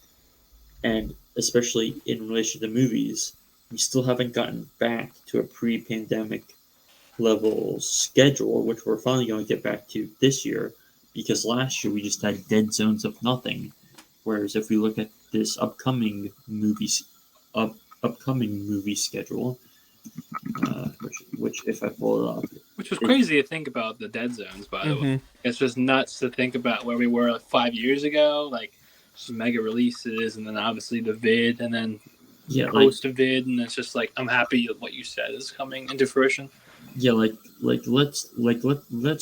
and especially in relation to movies, we still haven't gotten back to a pre-pandemic level schedule, which we're finally going to get back to this year, because last year we just had dead zones of nothing. Whereas if we look at this upcoming movie schedule, which if I pull it up, which was crazy to think about, the dead zones. By the way, it's just nuts to think about where we were like 5 years ago, like just mega releases, and then obviously the vid, and then post a vid, and it's just like, I'm happy that what you said is coming into fruition. Yeah, let's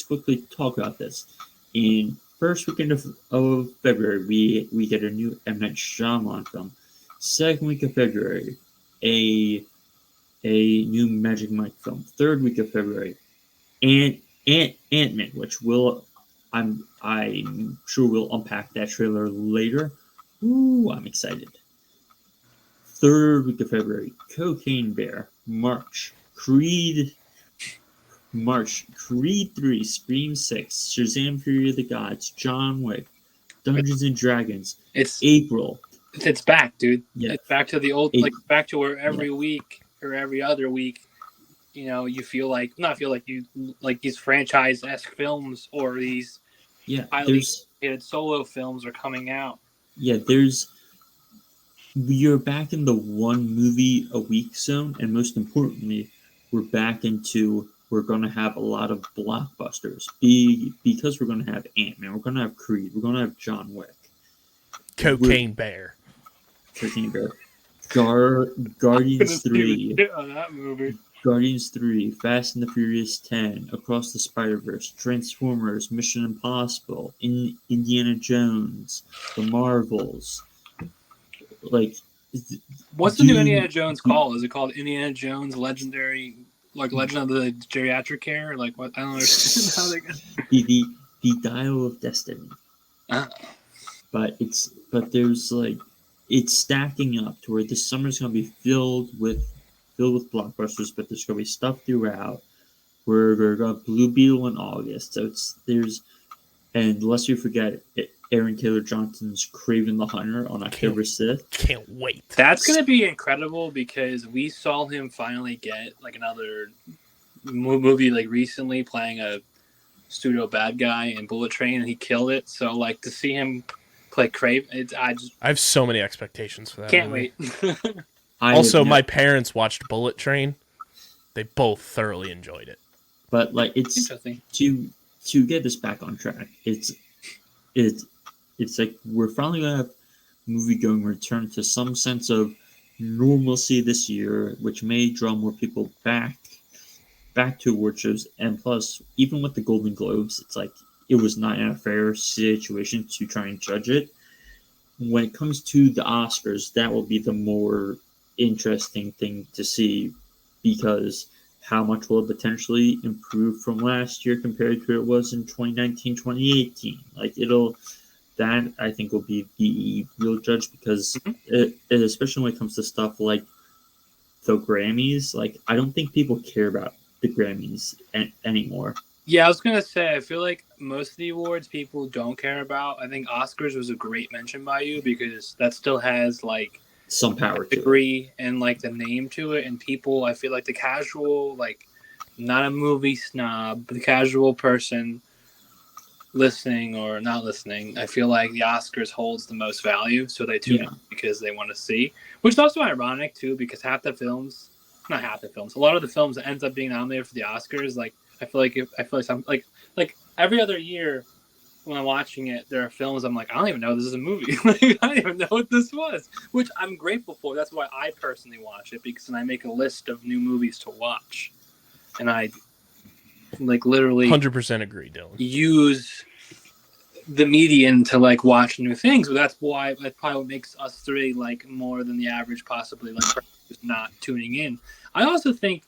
quickly talk about this. In first weekend of February, we get a new M. Night Shyamalan film. Second week of February, a new Magic Mike film. Third week of February, Ant-Man, which I'm sure we'll unpack that trailer later. Ooh, I'm excited. Third week of February, Cocaine Bear, March, Creed 3, Scream 6, Shazam! Fury of the Gods, John Wick, Dungeons and Dragons. It's April. It's back, dude. Yeah. It's back to the old, like back to where every week or every other week, you feel like these franchise-esque films or these highly rated solo films are coming out. Yeah, we are back in the 1 movie a week zone, and most importantly, we're going to have a lot of blockbusters. Because we're going to have Ant-Man, we're going to have Creed, we're going to have John Wick. Cocaine Bear. Guardians 3. On that movie. Guardians 3, Fast and the Furious 10, Across the Spider-Verse, Transformers, Mission Impossible, Indiana Jones, The Marvels. Like, what's the new Indiana Jones called? Is it called Indiana Jones Legendary like Legend of the Geriatric Care? Like what? I don't understand how they got. The Dial of Destiny. But there's like it's stacking up to where this summer's gonna be filled with blockbusters, but there's gonna be stuff throughout. We're got Blue Beetle in August, so and lest you forget Aaron Taylor Johnson's Craven the Hunter on October 6th. Can't wait. That's gonna be incredible because we saw him finally get like another movie like recently playing a pseudo bad guy in Bullet Train, and he killed it. So like to see him play Craven, I have so many expectations for that. Can't movie. wait. Also, my parents watched Bullet Train. They both thoroughly enjoyed it. But like it's interesting to get this back on track. It's like we're finally gonna have movie going return to some sense of normalcy this year, which may draw more people back to award shows. And plus, even with the Golden Globes, it's like it was not in a fair situation to try and judge it. When it comes to the Oscars, that will be the more interesting thing to see, because how much will it potentially improve from last year compared to it was in 2019, 2018? Like that I think will be the real judge, because especially when it comes to stuff like the Grammys, like I don't think people care about the Grammys anymore. Yeah, I was gonna say, I feel like most of the awards people don't care about. I think Oscars was a great mention by you because that still has like some power to degree and like the name to it, and people, I feel like the casual, like not a movie snob, but the casual person listening or not listening, I feel like the Oscars holds the most value, so they tune in because they want to see, which is also ironic too, because a lot of the films that ends up being nominated for the Oscars, like I feel like some like every other year when I'm watching it, there are films I'm like, I don't even know this is a movie. Like, I don't even know what this was, which I'm grateful for. That's why I personally watch it, because then I make a list of new movies to watch, and I like literally 100% agree, Dylan. Use the median to like watch new things, but that's probably what makes us three like more than the average, possibly like who's not tuning in. I also think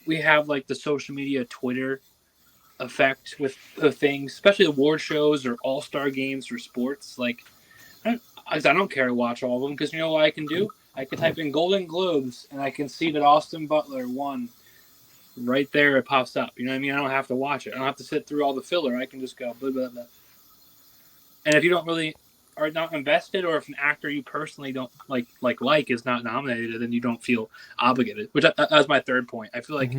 we have like the social media Twitter effect with the things, especially award shows or all-star games for sports. Like I don't care to watch all of them, because you know what I can do? I can type in Golden Globes and I can see that Austin Butler won. Right there it pops up. You know what I mean? I don't have to watch it. I don't have to sit through all the filler. I can just go blah, blah, blah. And if you don't really are not invested, or if an actor you personally don't like is not nominated, then you don't feel obligated. Which that was my third point. I feel like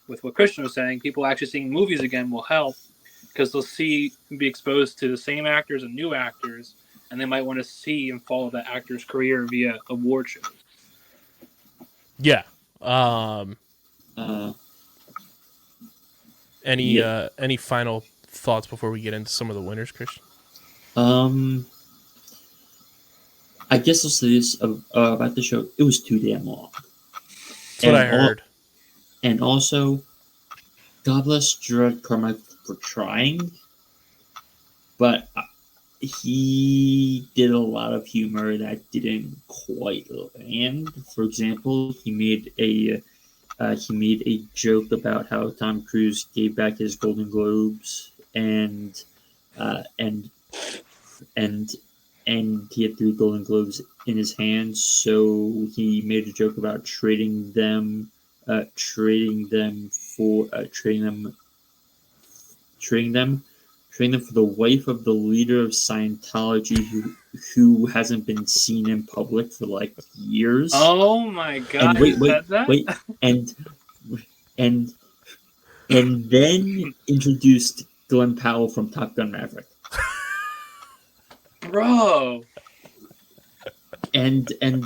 with what Christian was saying, people actually seeing movies again will help, because they'll be exposed to the same actors and new actors, and they might want to see and follow that actor's career via award shows. Yeah. Any final thoughts before we get into some of the winners, Christian? I guess I'll say this about the show. It was too damn long. That's what I heard. And also, God bless Gerard Carmichael for trying, but he did a lot of humor that didn't quite land. For example, he made a joke about how Tom Cruise gave back his Golden Globes, and he had 3 Golden Globes in his hands, so he made a joke about trading them for the wife of the leader of Scientology who hasn't been seen in public for like years. Oh my god! And then introduced Glenn Powell from Top Gun Maverick. Bro. And then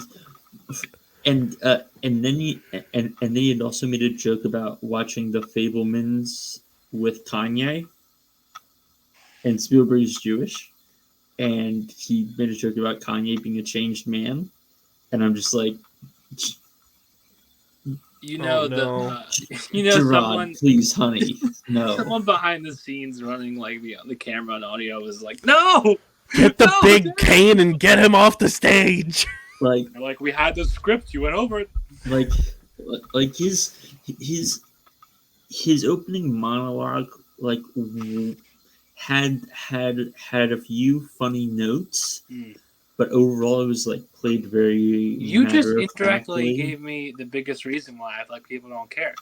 he had also made a joke about watching The Fabelmans with Kanye, and Spielberg is Jewish, and he made a joke about Kanye being a changed man, and I'm just like, no. Gerard, someone, please, honey, no. Someone behind the scenes running like the camera and audio was like, no. Get the big cane and get him off the stage. Like we had the script, you went over it. Like his his opening monologue like had a few funny notes, but overall it was like played very You just indirectly matter-of-factly. gave me the biggest reason why I feel like people don't care.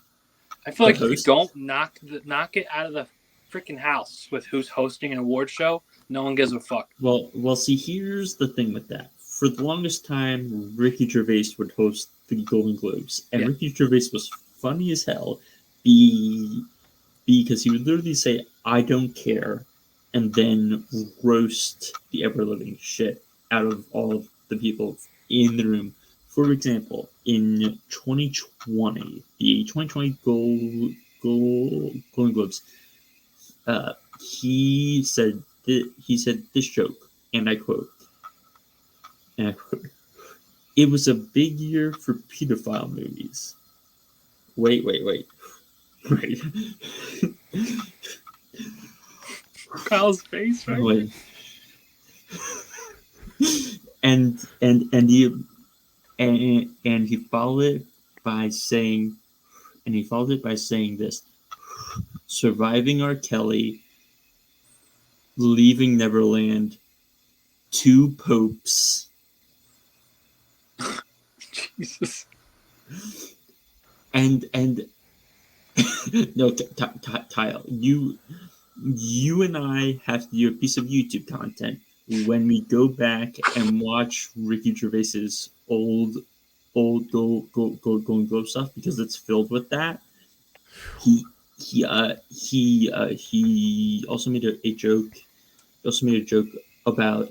I feel like if you don't knock it out of the freaking house with who's hosting an award show, no one gives a fuck. Well, see, here's the thing with that. For the longest time, Ricky Gervais would host the Golden Globes, and Ricky Gervais was funny as hell. Because he would literally say, "I don't care," and then roast the ever-living shit out of all of the people in the room. For example, in 2020, the 2020 Golden Globes, he said this joke, and I quote, "It was a big year for pedophile movies." Wait. Kyle's face, right? Wait. And he followed it by saying this: "Surviving R. Kelly, Leaving Neverland, 2 popes." Jesus. And no, Kyle, you and I have to do a piece of YouTube content when we go back and watch Ricky Gervais's old Golden Globe stuff, because it's filled with that. He also made a joke. He also made a joke about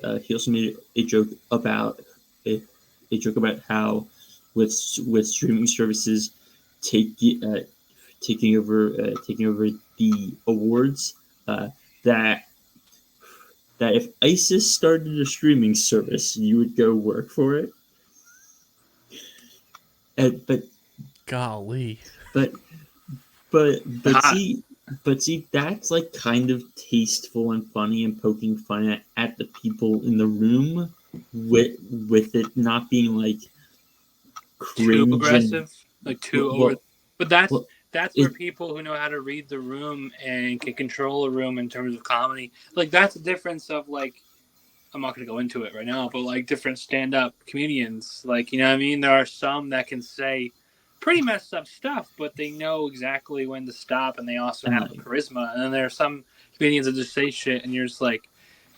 how with streaming services taking over the awards, that if ISIS started a streaming service, you would go work for it. But golly, but see, that's like kind of tasteful and funny and poking fun at the people in the room, with it not being like cringe too aggressive, like too over. But that's where people who know how to read the room and can control a room in terms of comedy, like that's a difference of like, I'm not going to go into it right now, but like different stand-up comedians, like, you know what I mean? There are some that can say pretty messed up stuff, but they know exactly when to stop, and they also have charisma. And then there are some comedians that just say shit, and you're just like,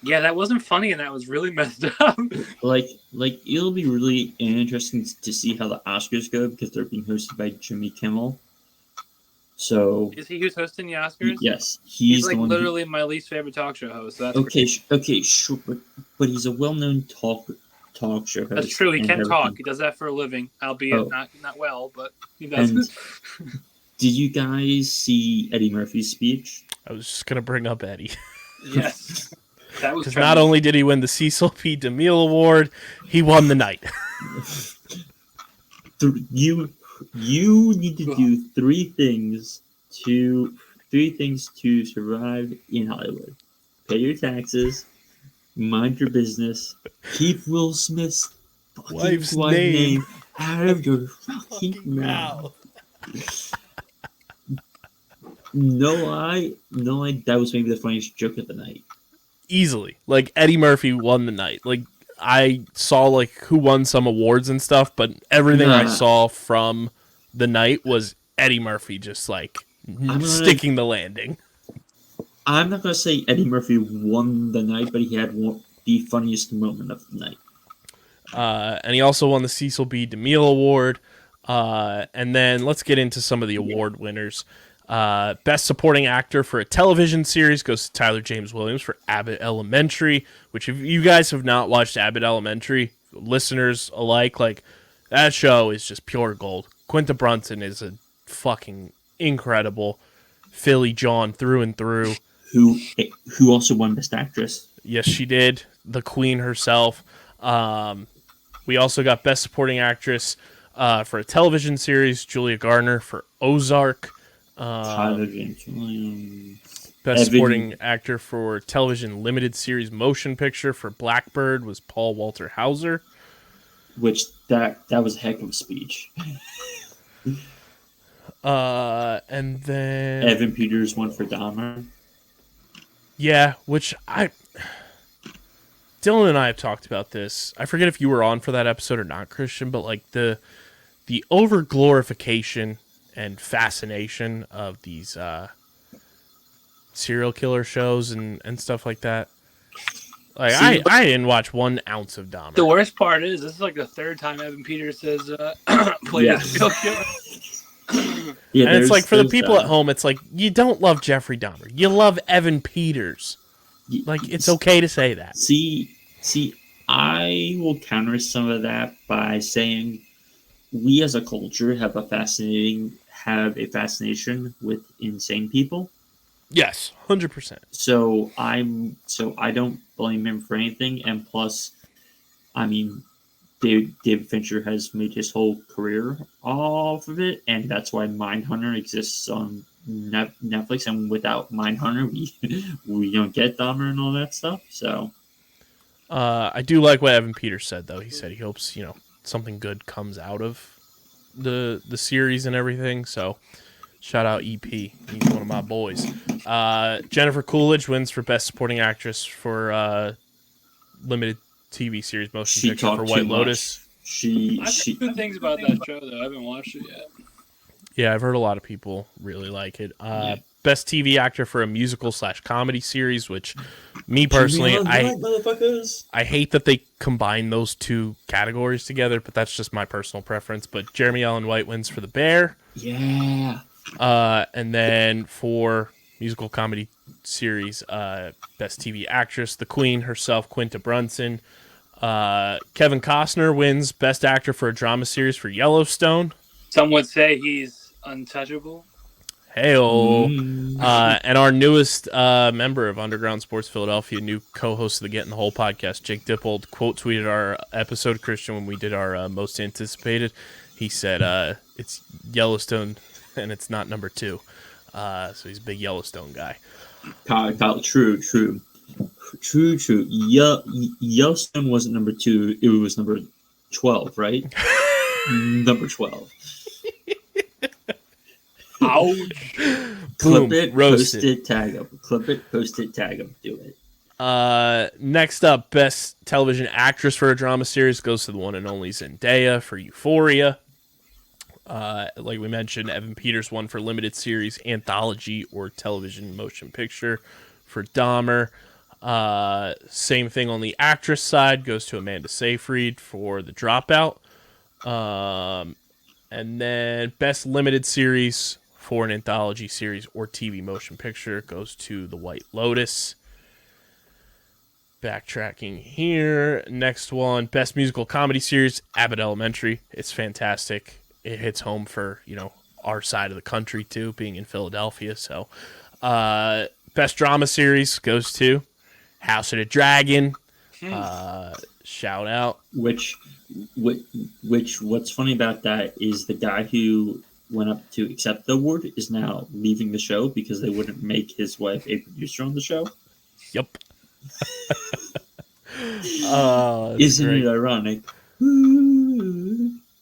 yeah, that wasn't funny, and that was really messed up. Like it'll be really interesting to see how the Oscars go, because they're being hosted by Jimmy Kimmel. So is he who's hosting the Oscars? Yes, he's like literally my least favorite talk show host. So that's okay, sure, but he's a well-known talk show host. That's true. He can talk. He does that for a living, albeit not well, but he does. And did you guys see Eddie Murphy's speech? I was just gonna bring up Eddie. Yes. Because not only did he win the Cecil P. DeMille Award, he won the night. You need to do three things to survive in Hollywood: pay your taxes, mind your business, keep Will Smith's wife's name out of your fucking mouth. No lie, that was maybe the funniest joke of the night. Easily. Like, Eddie Murphy won the night. Like, I saw, like, who won some awards and stuff, but everything I saw from the night was Eddie Murphy just, like, sticking the landing. I'm not going to say Eddie Murphy won the night, but he had the funniest moment of the night. And he also won the Cecil B. DeMille Award. And then let's get into some of the award winners. Best Supporting Actor for a Television Series goes to Tyler James Williams for Abbott Elementary, which if you guys have not watched Abbott Elementary, listeners alike, like, that show is just pure gold. Quinta Brunson is a fucking incredible Philly John through and through. Who also won Best Actress. Yes, she did. The Queen herself. We also got Best Supporting Actress for a Television Series, Julia Garner for Ozark. Tyler James Williams. Best Supporting Actor for Television Limited Series Motion Picture for Blackbird was Paul Walter Hauser. Which, that was a heck of a speech. And then Evan Peters won for Dahmer. yeah, which Dylan and I have talked about this. I forget if you were on for that episode or not, Christian, but like the over glorification and fascination of these serial killer shows and stuff like that. Like I didn't watch 1 ounce of Dahmer. The worst part is this is like the third time Evan Peters has played a serial killer. Yeah, and it's like for the people at home, it's like you don't love Jeffrey Dahmer, you love Evan Peters. Like it's okay to say that. See, I will counter some of that by saying we as a culture have a fascination with insane people. Yes, 100%. So I don't blame him for anything. And plus, I mean, David Fincher has made his whole career off of it, and that's why Mindhunter exists on Netflix. And without Mindhunter, we don't get Dahmer and all that stuff. So, I do like what Evan Peters said, though. He said he hopes something good comes out of the series and everything. So, shout out EP. He's one of my boys. Jennifer Coolidge wins for Best Supporting Actress for limited TV series motion picture for White Lotus. I heard good things about that show, though. I haven't watched it yet. Yeah, I've heard a lot of people really like it. Best TV actor for a musical/comedy series, which me personally, I hate that they combine those two categories together, but that's just my personal preference. But Jeremy Allen White wins for The Bear. Yeah. And then for musical comedy series, Best TV Actress, the Queen herself, Quinta Brunson. Kevin Costner wins Best Actor for a Drama Series for Yellowstone. Some would say he's untouchable. Hey-o. And our newest member of Underground Sports Philadelphia, new co-host of the Get in the Hole podcast, Jake Dippold, quote tweeted our episode, Christian, when we did our most anticipated. He said it's Yellowstone and it's not number 2. So he's a big Yellowstone guy. True. Yellowstone wasn't number 2. It was number 12, right? Number 12. Ouch. Clip it, roasted. post it, tag him. Clip it, post it, tag him. Do it. Next up, Best Television Actress for a Drama Series goes to the one and only Zendaya for Euphoria. Like we mentioned, Evan Peters won for limited series, anthology, or television motion picture for Dahmer. Same thing on the actress side, goes to Amanda Seyfried for The Dropout. And then Best Limited Series for an anthology series or TV motion picture goes to The White Lotus. Backtracking here. Next one, Best Musical Comedy Series, Abbott Elementary. It's fantastic. It hits home for, our side of the country, too, being in Philadelphia. So, Best Drama Series goes to House of the Dragon. Shout out. Which, what's funny about that is the guy who went up to accept the award is now leaving the show because they wouldn't make his wife a producer on the show. Yep. Isn't great. it ironic?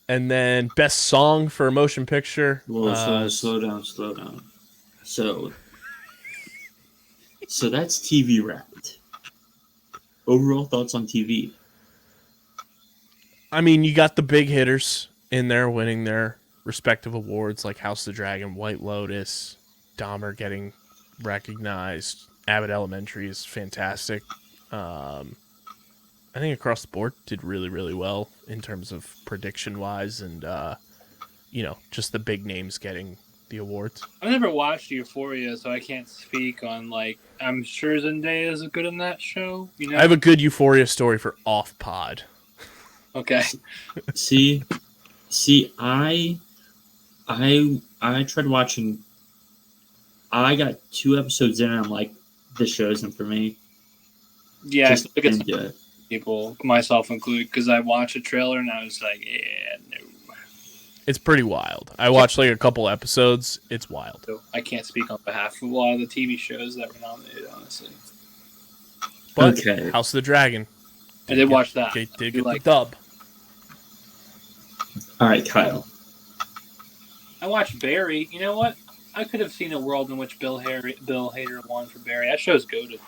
And then Best Song for a Motion Picture. Well, slow down. So that's TV Wrapped. Overall thoughts on TV? I mean, you got the big hitters in there winning their respective awards, like House of the Dragon, White Lotus, Dahmer getting recognized. Abbott Elementary is fantastic. I think across the board did really, really well in terms of prediction-wise and, just the big names getting the awards. I've never watched Euphoria, so I can't speak on, I'm sure Zendaya is good in that show. I have a good Euphoria story for Off Pod. Okay. See, I tried watching. I got 2 episodes in, and I'm like, this show isn't for me. Yeah, Just I think it's didn't do it. people, myself included, because I watched a trailer and I was like, yeah, no. It's pretty wild. I watched a couple episodes. It's wild. So I can't speak on behalf of a lot of the TV shows that were nominated, honestly. But Okay. House of the Dragon. I did watch that. Did I get like the dub. All right, Kyle. I watched Barry. You know what? I could have seen a world in which Bill Hader won for Barry. That show's goated.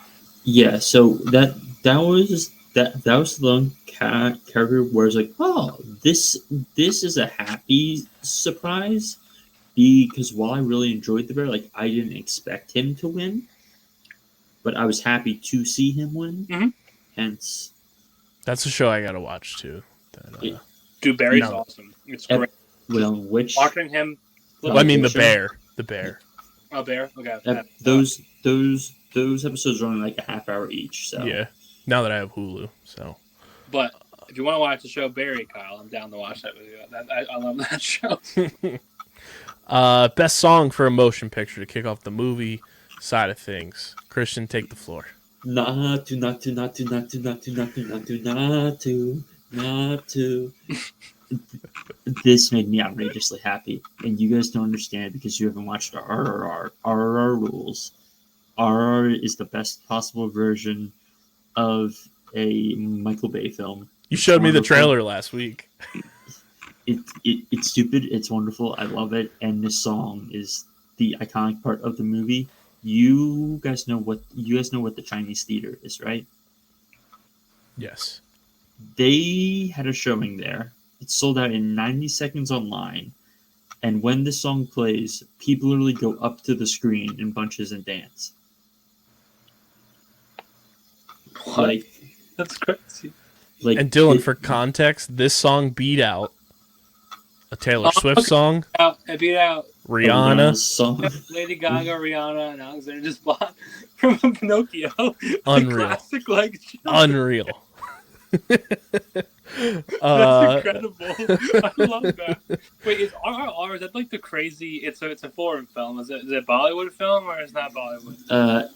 Yeah, so that was the one character where it's like, oh, this is a happy surprise, because while I really enjoyed the bear, like I didn't expect him to win, but I was happy to see him win. Mhm. Hence, That's a show I gotta watch too. Dude, Barry's No. awesome. It's great. well, which Watching him. I mean the Show? bear. The bear. Oh, Bear? Okay. those episodes are only like a half hour each. So Yeah. Now that I have Hulu, so. But if you want to watch the show Barry, Kyle, I'm down to watch that with you. I love that show. Best song for a motion picture to kick off the movie side of things. Christian, take the floor. not to. This made me outrageously happy, and you guys don't understand because you haven't watched RRR. RRR rules. RRR is the best possible version of a Michael Bay film. You showed me the Wonderful. trailer last week. It's stupid. It's wonderful. I love it. And this song is the iconic part of the movie. You guys know what the Chinese theater is, right? Yes. They had a showing there. It sold out in 90 seconds online. And when the song plays, people literally go up to the screen in bunches and dance. What? That's crazy. And Dylan, for context, this song beat out a Taylor Swift song, It beat out Rihanna, song. Lady Gaga, Rihanna, and Alexander Desplat from Pinocchio. Unreal. Classic, like, unreal. That's incredible. I love that. Wait, is RRR, is that like the crazy? It's a foreign film. Is it a Bollywood film or is it not Bollywood?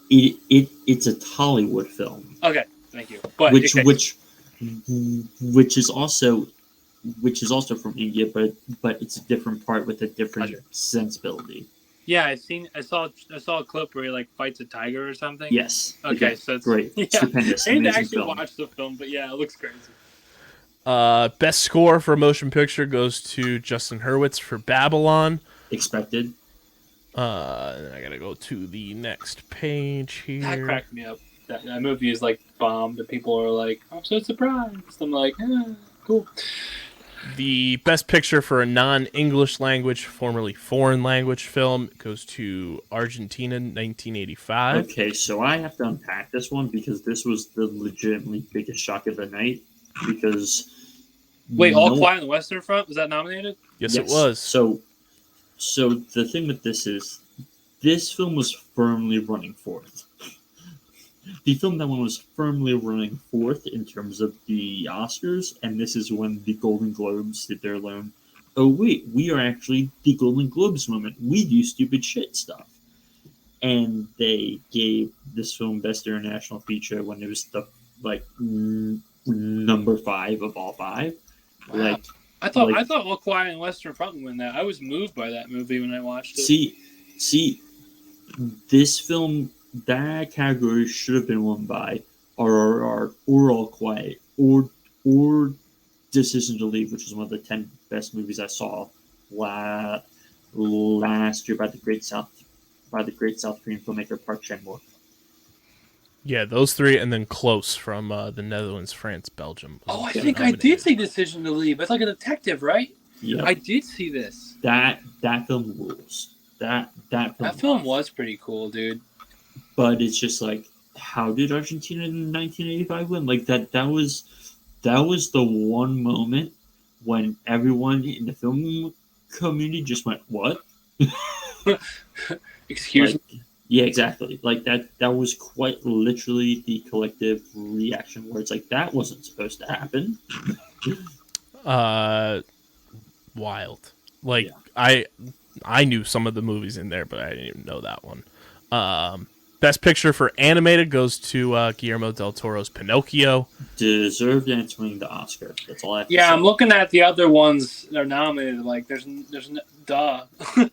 It's a Tollywood film. Okay, thank you. But which is also from India, but it's a different part with a different sensibility. yeah, I saw a clip where he like fights a tiger or something. Yes. Okay, so it's great, yeah. stupendous, I didn't amazing actually film. watch the film, but yeah, it looks crazy. Best score for a motion picture goes to Justin Hurwitz for Babylon. Expected. And I gotta go to the next page here. That cracked me up. That movie is like bombed, and people are like, "I'm so surprised." I'm like, cool. The best picture for a non-English language, formerly foreign language film goes to Argentina, 1985. Okay, so I have to unpack this one because this was the legitimately biggest shock of the night. Because Wait, All Quiet on the Western Front, was that nominated? Yes, it was. So the thing with this is, this film was firmly running fourth. The film that one was firmly running fourth in terms of the Oscars, and this is when the Golden Globes did their own. Oh wait, we are actually the Golden Globes moment. We do stupid shit stuff, and they gave this film Best International Feature when it was the number 5 of all 5. Wow. I thought All Quiet on the Western Front would win that. I was moved by that movie when I watched it. See, this film, that category should have been won by RRR or All Quiet or Decision to Leave, which was one of the 10 best movies I saw last year by the Great South Korean filmmaker Park Chan-wook. Yeah, those three, and then Close from the Netherlands, France, Belgium. Oh, I think I did see Decision to Leave. It's like a detective, right? Yeah, I did see this. that film rules. That film was pretty cool, dude. But it's just like, how did Argentina in 1985 win? Like that was the one moment when everyone in the film community just went, "What?" Excuse me. Yeah, exactly. Like that was quite literally the collective reaction where it's like, that wasn't supposed to happen. Wild. Like, Yeah. I knew some of the movies in there, but I didn't even know that one. Best picture for animated goes to Guillermo del Toro's Pinocchio. Deserved and it's winning the Oscar. That's all I have to say. Yeah, I'm looking at the other ones that are nominated. Like, there's duh.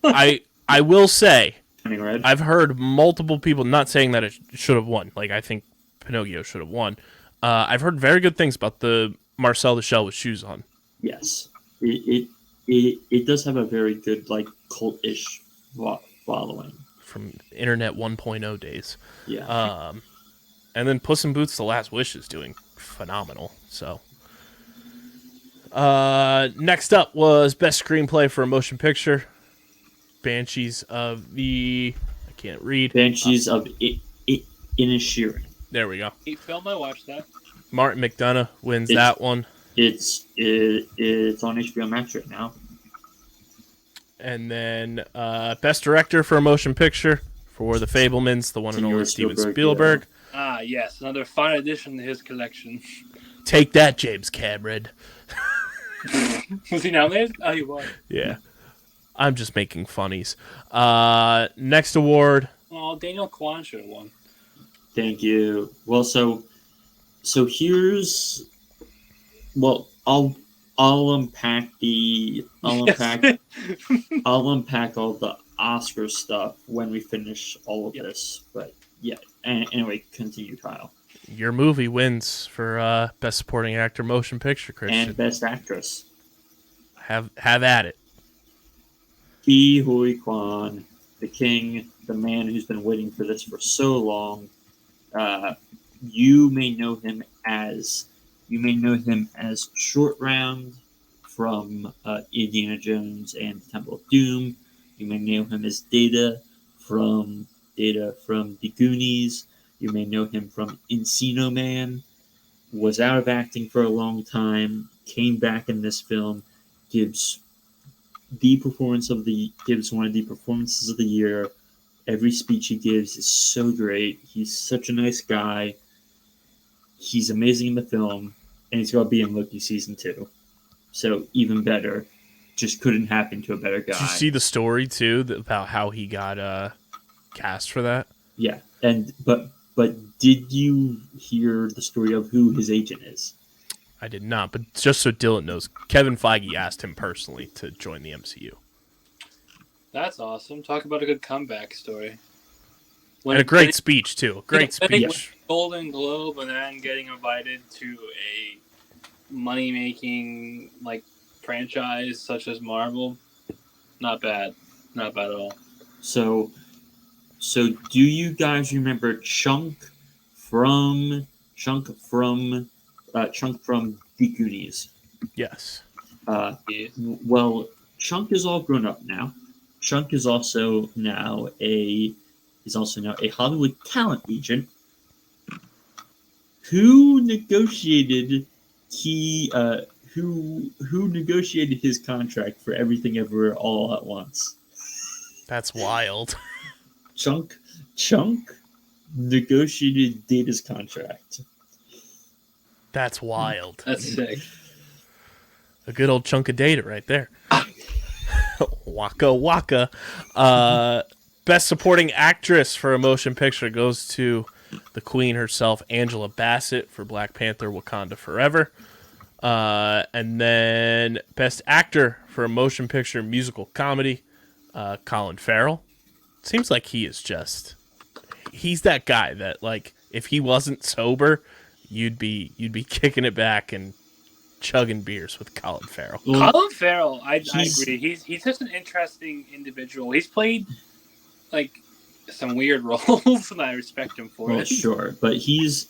I will say, Turning Red. I've heard multiple people not saying that it should have won. Like, I think Pinocchio should have won. I've heard very good things about the Marcel the Shell with shoes on. Yes. It it does have a very good like cult-ish following. From Internet 1.0 days. Yeah. And then Puss in Boots: The Last Wish is doing phenomenal. So, next up was Best Screenplay for a Motion Picture. Banshees of the... I can't read. Banshees of Inisherin. There we go. Hey, film, I watched that. Martin McDonough wins that one. It's on HBO Max right now. And then Best Director for a Motion Picture for The Fabelmans, the one and only Steven Spielberg. Yeah. Ah, yes, another fine addition to his collection. Take that, James Cameron. Was he nominated? Oh, he was. Yeah. I'm just making funnies. Next award. Oh, Daniel Kwan should have won. Thank you. Well, so here's... Well, I'll unpack all the Oscar stuff when we finish all of this. But yeah, anyway, continue, Kyle. Your movie wins for Best Supporting Actor Motion Picture, Christian. And Best Actress. Have at it. Ke Huy Quan, the king, the man who's been waiting for this for so long. You may know him as Short Round from Indiana Jones and the Temple of Doom. You may know him as Data from The Goonies. You may know him from Encino Man. Was out of acting for a long time. Came back in this film. Gives one of the performances of the year. Every speech he gives is so great. He's such a nice guy. He's amazing in the film, and he's going to be in Loki season 2. So even better. Just couldn't happen to a better guy. Did you see the story too about how he got cast for that? Yeah, but did you hear the story of who his agent is? I did not, but just so Dylan knows, Kevin Feige asked him personally to join the MCU. That's awesome. Talk about a good comeback story. And a great speech, too. A great speech. Golden Globe and then getting invited to a money-making franchise such as Marvel. Not bad. Not bad at all. So do you guys remember Chunk from The Goonies? Yes. Well, Chunk is all grown up now. Chunk is also now a Hollywood talent agent who negotiated his contract for Everything Everywhere All at Once. That's wild. Chunk negotiated Data's contract. That's wild. That's sick. A good old chunk of data right there. Waka waka. Best Supporting Actress for a Motion Picture goes to the Queen herself, Angela Bassett, for Black Panther: Wakanda Forever. And then Best Actor for a Motion Picture Musical Comedy, Colin Farrell. Seems like he's that guy that, if he wasn't sober, you'd be kicking it back and chugging beers with Colin Farrell. Colin Farrell, I agree. He's such an interesting individual. He's played some weird roles, and I respect him for well, it. Sure, but he's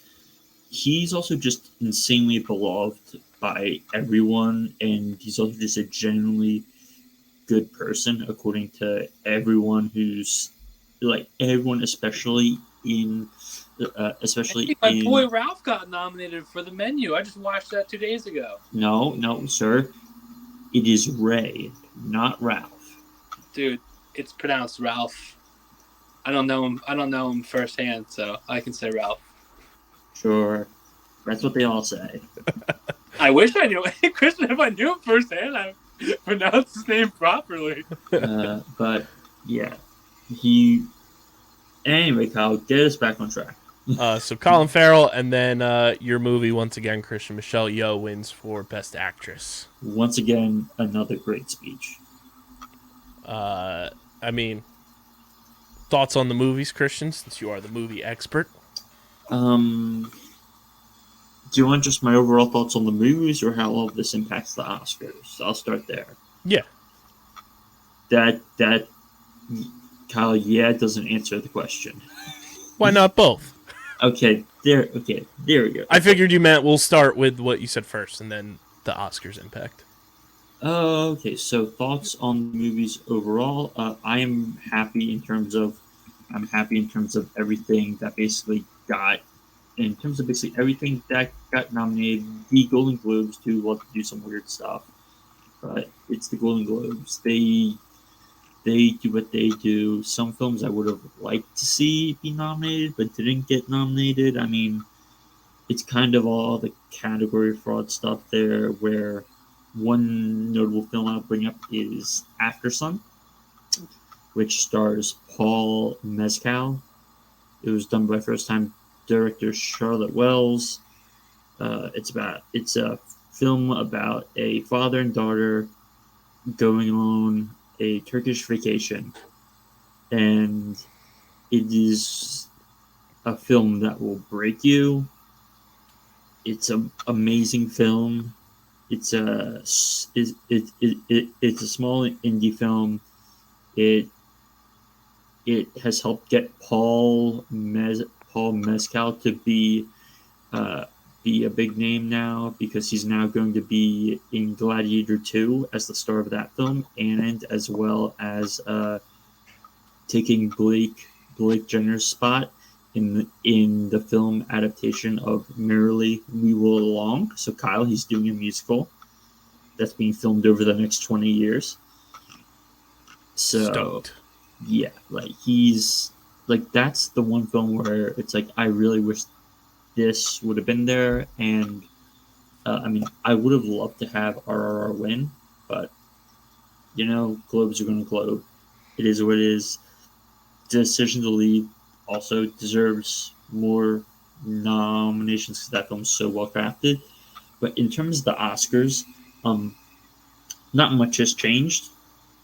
also just insanely beloved by everyone, and he's also just a genuinely good person, according to everyone who's everyone, especially my boy Ralph got nominated for The Menu. I just watched that 2 days ago. No, sir. It is Ray, not Ralph. Dude, it's pronounced Ralph. I don't know him firsthand, so I can say Ralph. Sure. That's what they all say. I wish I knew it. Christian, if I knew him firsthand, I'd pronounce his name properly. But, yeah. Anyway, Kyle, get us back on track. So Colin Farrell, and then your movie, once again, Christian, Michelle Yeoh wins for Best Actress. Once again, another great speech. Thoughts on the movies, Christian, since you are the movie expert? Do you want just my overall thoughts on the movies or how all of this impacts the Oscars? I'll start there. Yeah. That Kyle, doesn't answer the question. Why not both? Okay, there we go. I figured you meant we'll start with what you said first and then the Oscars impact. Okay, so thoughts on the movies overall. I'm happy in terms of everything that basically got everything that got nominated. The Golden Globes too love to do some weird stuff, but it's the Golden Globes. They do what they do. Some films I would have liked to see be nominated, but didn't get nominated. I mean, it's kind of all the category fraud stuff there, where one notable film I'll bring up is After Sun, which stars Paul Mescal. It was done by first-time director Charlotte Wells. It's a film about a father and daughter going on a Turkish vacation, and it is a film that will break you. It's an amazing film. It's a small indie film. It has helped get Paul Mescal to be a big name now, because he's now going to be in Gladiator 2 as the star of that film, and as well as taking Blake Jenner's spot in the film adaptation of Merrily We Will Along. So Kyle, he's doing a musical that's being filmed over the next 20 years. So Stoked. yeah, he's that's the one film where it's I really wish this would have been there. And I mean, I would have loved to have RRR win, but Globes are going to globe. It is what it is. Decision to Leave also deserves more nominations because that film's so well crafted. But in terms of the Oscars, not much has changed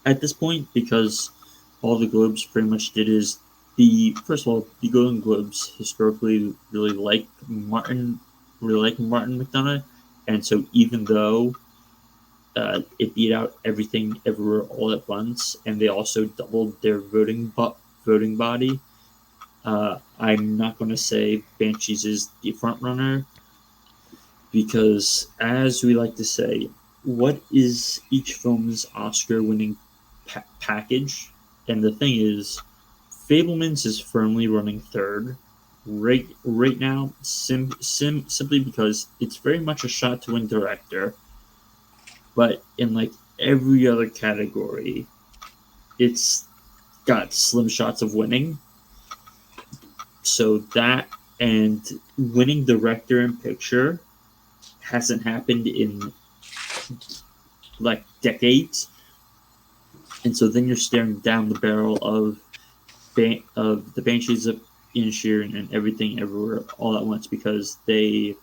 at this point, because all the Globes pretty much did is the Golden Globes historically really like Martin McDonagh, and so even though it beat out Everything Everywhere All at Once, and they also doubled their voting body, I'm not going to say Banshees is the front runner, because, as we like to say, what is each film's Oscar-winning package? And the thing is, Fabelmans is firmly running third right now, simply because it's very much a shot to win director, but in every other category, it's got slim shots of winning. So that, and winning director and picture hasn't happened in decades, and so then you're staring down the barrel of the Banshees of Inisherin and Everything Everywhere All at Once, because they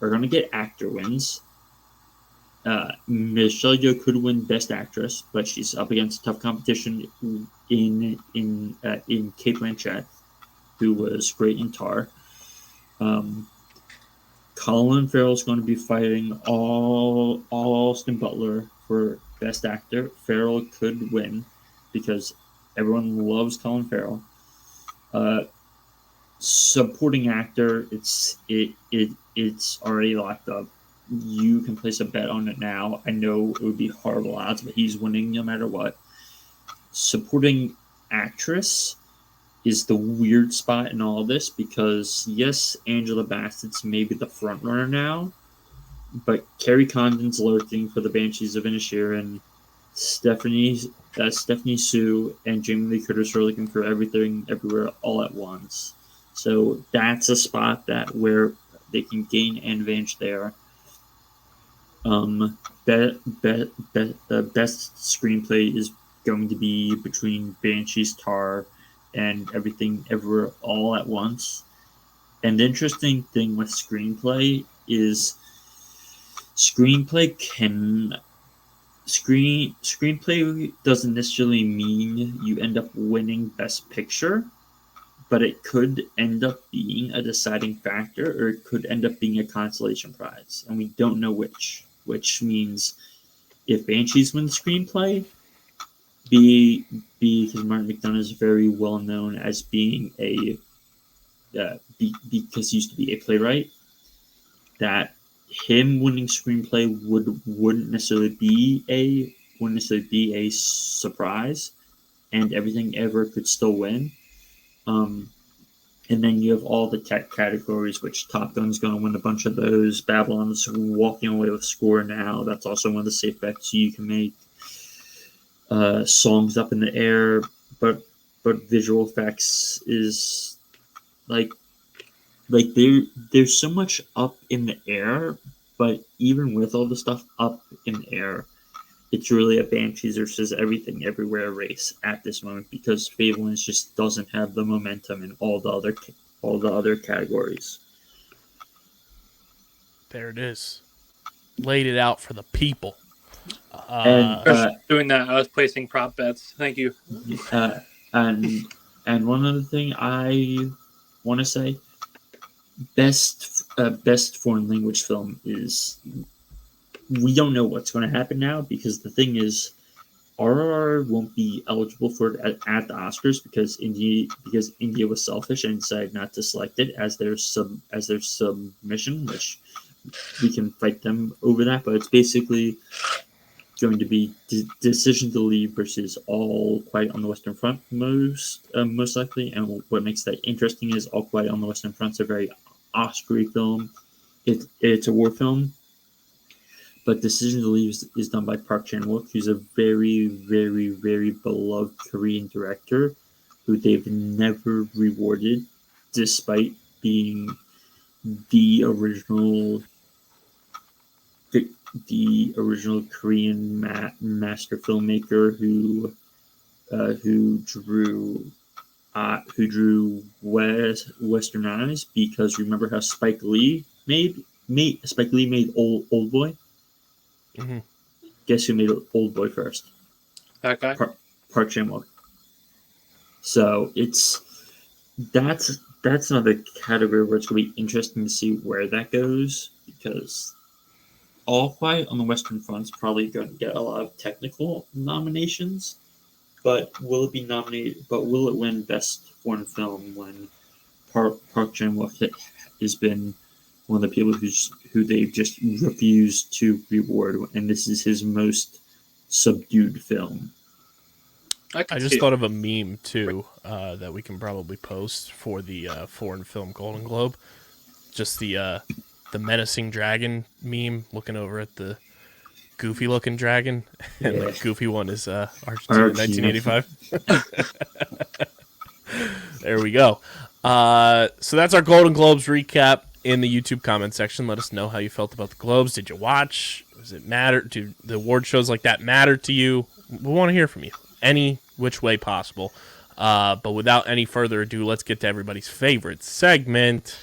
are going to get actor wins. Michelle Yeoh could win Best Actress, but she's up against tough competition in Cate Blanchett, who was great in Tar. Colin Farrell's going to be fighting all Austin Butler for Best Actor. Farrell could win because everyone loves Colin Farrell. Supporting actor, it's already locked up. You can place a bet on it now. I know it would be horrible odds, but he's winning no matter what. Supporting actress is the weird spot in all this, because yes, Angela Bassett's maybe the front runner now, but Carrie Condon's lurking for the Banshees of Inisherin. Stephanie Sue and Jamie Lee Curtis are looking for Everything Everywhere All at Once. So that's a spot where they can gain an advantage there. Best screenplay is going to be between Banshees, Tar, and Everything Everywhere All at Once. And the interesting thing with screenplay is screenplay doesn't necessarily mean you end up winning Best Picture, but it could end up being a deciding factor, or it could end up being a consolation prize, and we don't know which means if Banshees win the screenplay, because Martin McDonagh is very well known as being because he used to be a playwright, that him winning screenplay wouldn't necessarily be a surprise, and Everything Ever could still win. And then you have all the tech categories, which Top Gun's going to win a bunch of those. Babylon's walking away with score now. That's also one of the safe bets you can make. Songs up in the air, but visual effects is like there's so much up in the air, but even with all the stuff up in the air, it's really a Banshees versus Everything Everywhere race at this moment, because Fabelmans just doesn't have the momentum in all the other categories. There it is. Laid it out for the people. Doing that, I was placing prop bets. Thank you. And one other thing I want to say, best foreign language film is, we don't know what's going to happen now, because the thing is, RRR won't be eligible for it at the Oscars because India was selfish and decided not to select it as their submission, which we can fight them over that. But it's basically going to be Decision to Leave versus All Quiet on the Western Front most likely. And what makes that interesting is All Quiet on the Western Front's a very Oscar-y film. It's a war film. But Decision to Leave is done by Park Chan-wook, who's a very, very, very beloved Korean director who they've never rewarded, despite being the original Korean master filmmaker who drew Western Eyes. Because remember how Spike Lee made Old Boy. Mm-hmm. Guess who made Old Boy first? That guy? Park Chan-wook. So that's another category where it's going to be interesting to see where that goes, because All Quiet on the Western Front's probably going to get a lot of technical nominations, but will it be nominated? But will it win Best Foreign Film when Park Chan-wook has been one of the people who they've just refused to reward, and this is his most subdued film. I just thought of a meme too that we can probably post for the foreign film Golden Globe. Just the menacing dragon meme, looking over at the goofy looking dragon, and the goofy one is Argentina 1985. There we go. So that's our Golden Globes recap. In the YouTube comment section, let us know how you felt about the Globes. Did you watch? Does it matter? Do the award shows like that matter to you? We want to hear from you, any which way possible. But without any further ado, let's get to everybody's favorite segment.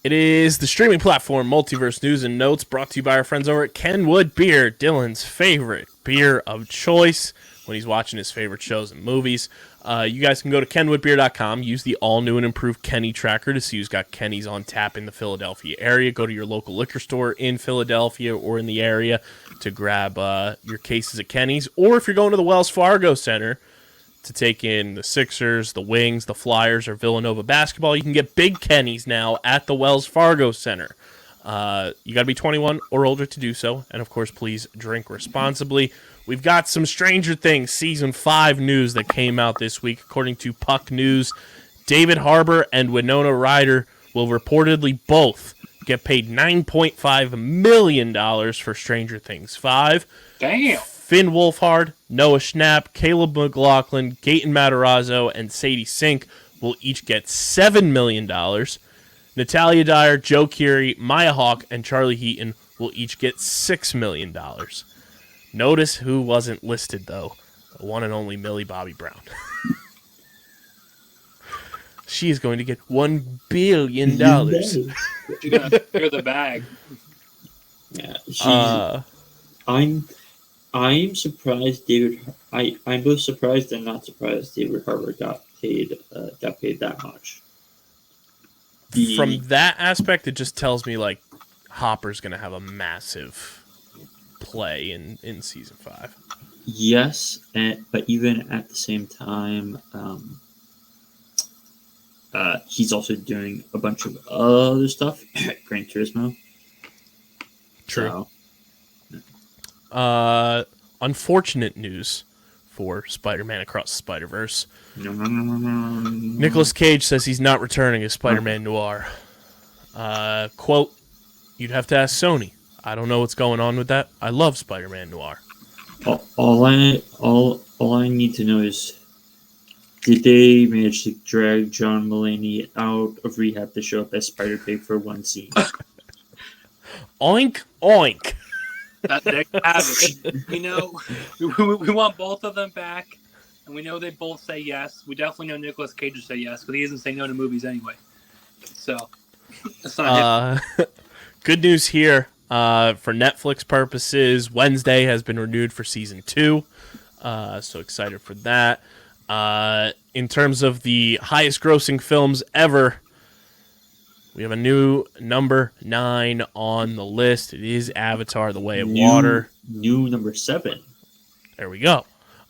It is the streaming platform Multiverse News and Notes, brought to you by our friends over at Kenwood Beer, Dylan's favorite beer of choice when he's watching his favorite shows and movies. You guys can go to kenwoodbeer.com, use the all-new and improved Kenny tracker to see who's got Kenny's on tap in the Philadelphia area. Go to your local liquor store in Philadelphia or in the area to grab your cases of Kenny's. Or if you're going to the Wells Fargo Center to take in the Sixers, the Wings, the Flyers, or Villanova basketball, you can get Big Kenny's now at the Wells Fargo Center. You got to be 21 or older to do so, and of course, please drink responsibly. We've got some Stranger Things Season 5 news that came out this week. According to Puck News, David Harbour and Winona Ryder will reportedly both get paid $9.5 million for Stranger Things 5. Damn! Finn Wolfhard, Noah Schnapp, Caleb McLaughlin, Gaten Matarazzo, and Sadie Sink will each get $7 million. Natalia Dyer, Joe Keery, Maya Hawke, and Charlie Heaton will each get $6 million. Notice who wasn't listed, though. The one and only Millie Bobby Brown. She is going to get $1 billion. She's going to clear the bag. Yeah, I'm surprised David. I'm both surprised and not surprised David Harbour got paid that much. From that aspect, it just tells me like Hopper's gonna have a massive play in season 5. Yes, but even at the same time, he's also doing a bunch of other stuff. Gran Turismo. True. So, Unfortunate news for Spider-Man Across the Spider-Verse. no. Nicolas Cage says he's not returning as Spider-Man Noir. Quote, "You'd have to ask Sony. I don't know what's going on with that. I love Spider-Man Noir." All I need to know is, did they manage to drag John Mulaney out of rehab to show up as Spider-Pig for one scene? Oink, oink. There you have it. We want both of them back, and we know they both say yes. We definitely know Nicolas Cage will say yes, because he doesn't say no to movies anyway. So, that's not him. Good news here. For Netflix purposes, Wednesday has been renewed for season 2. So excited for that. In terms of the highest grossing films ever, we have a new number 9 on the list. It is Avatar: The Way of Water. New number 7. There we go.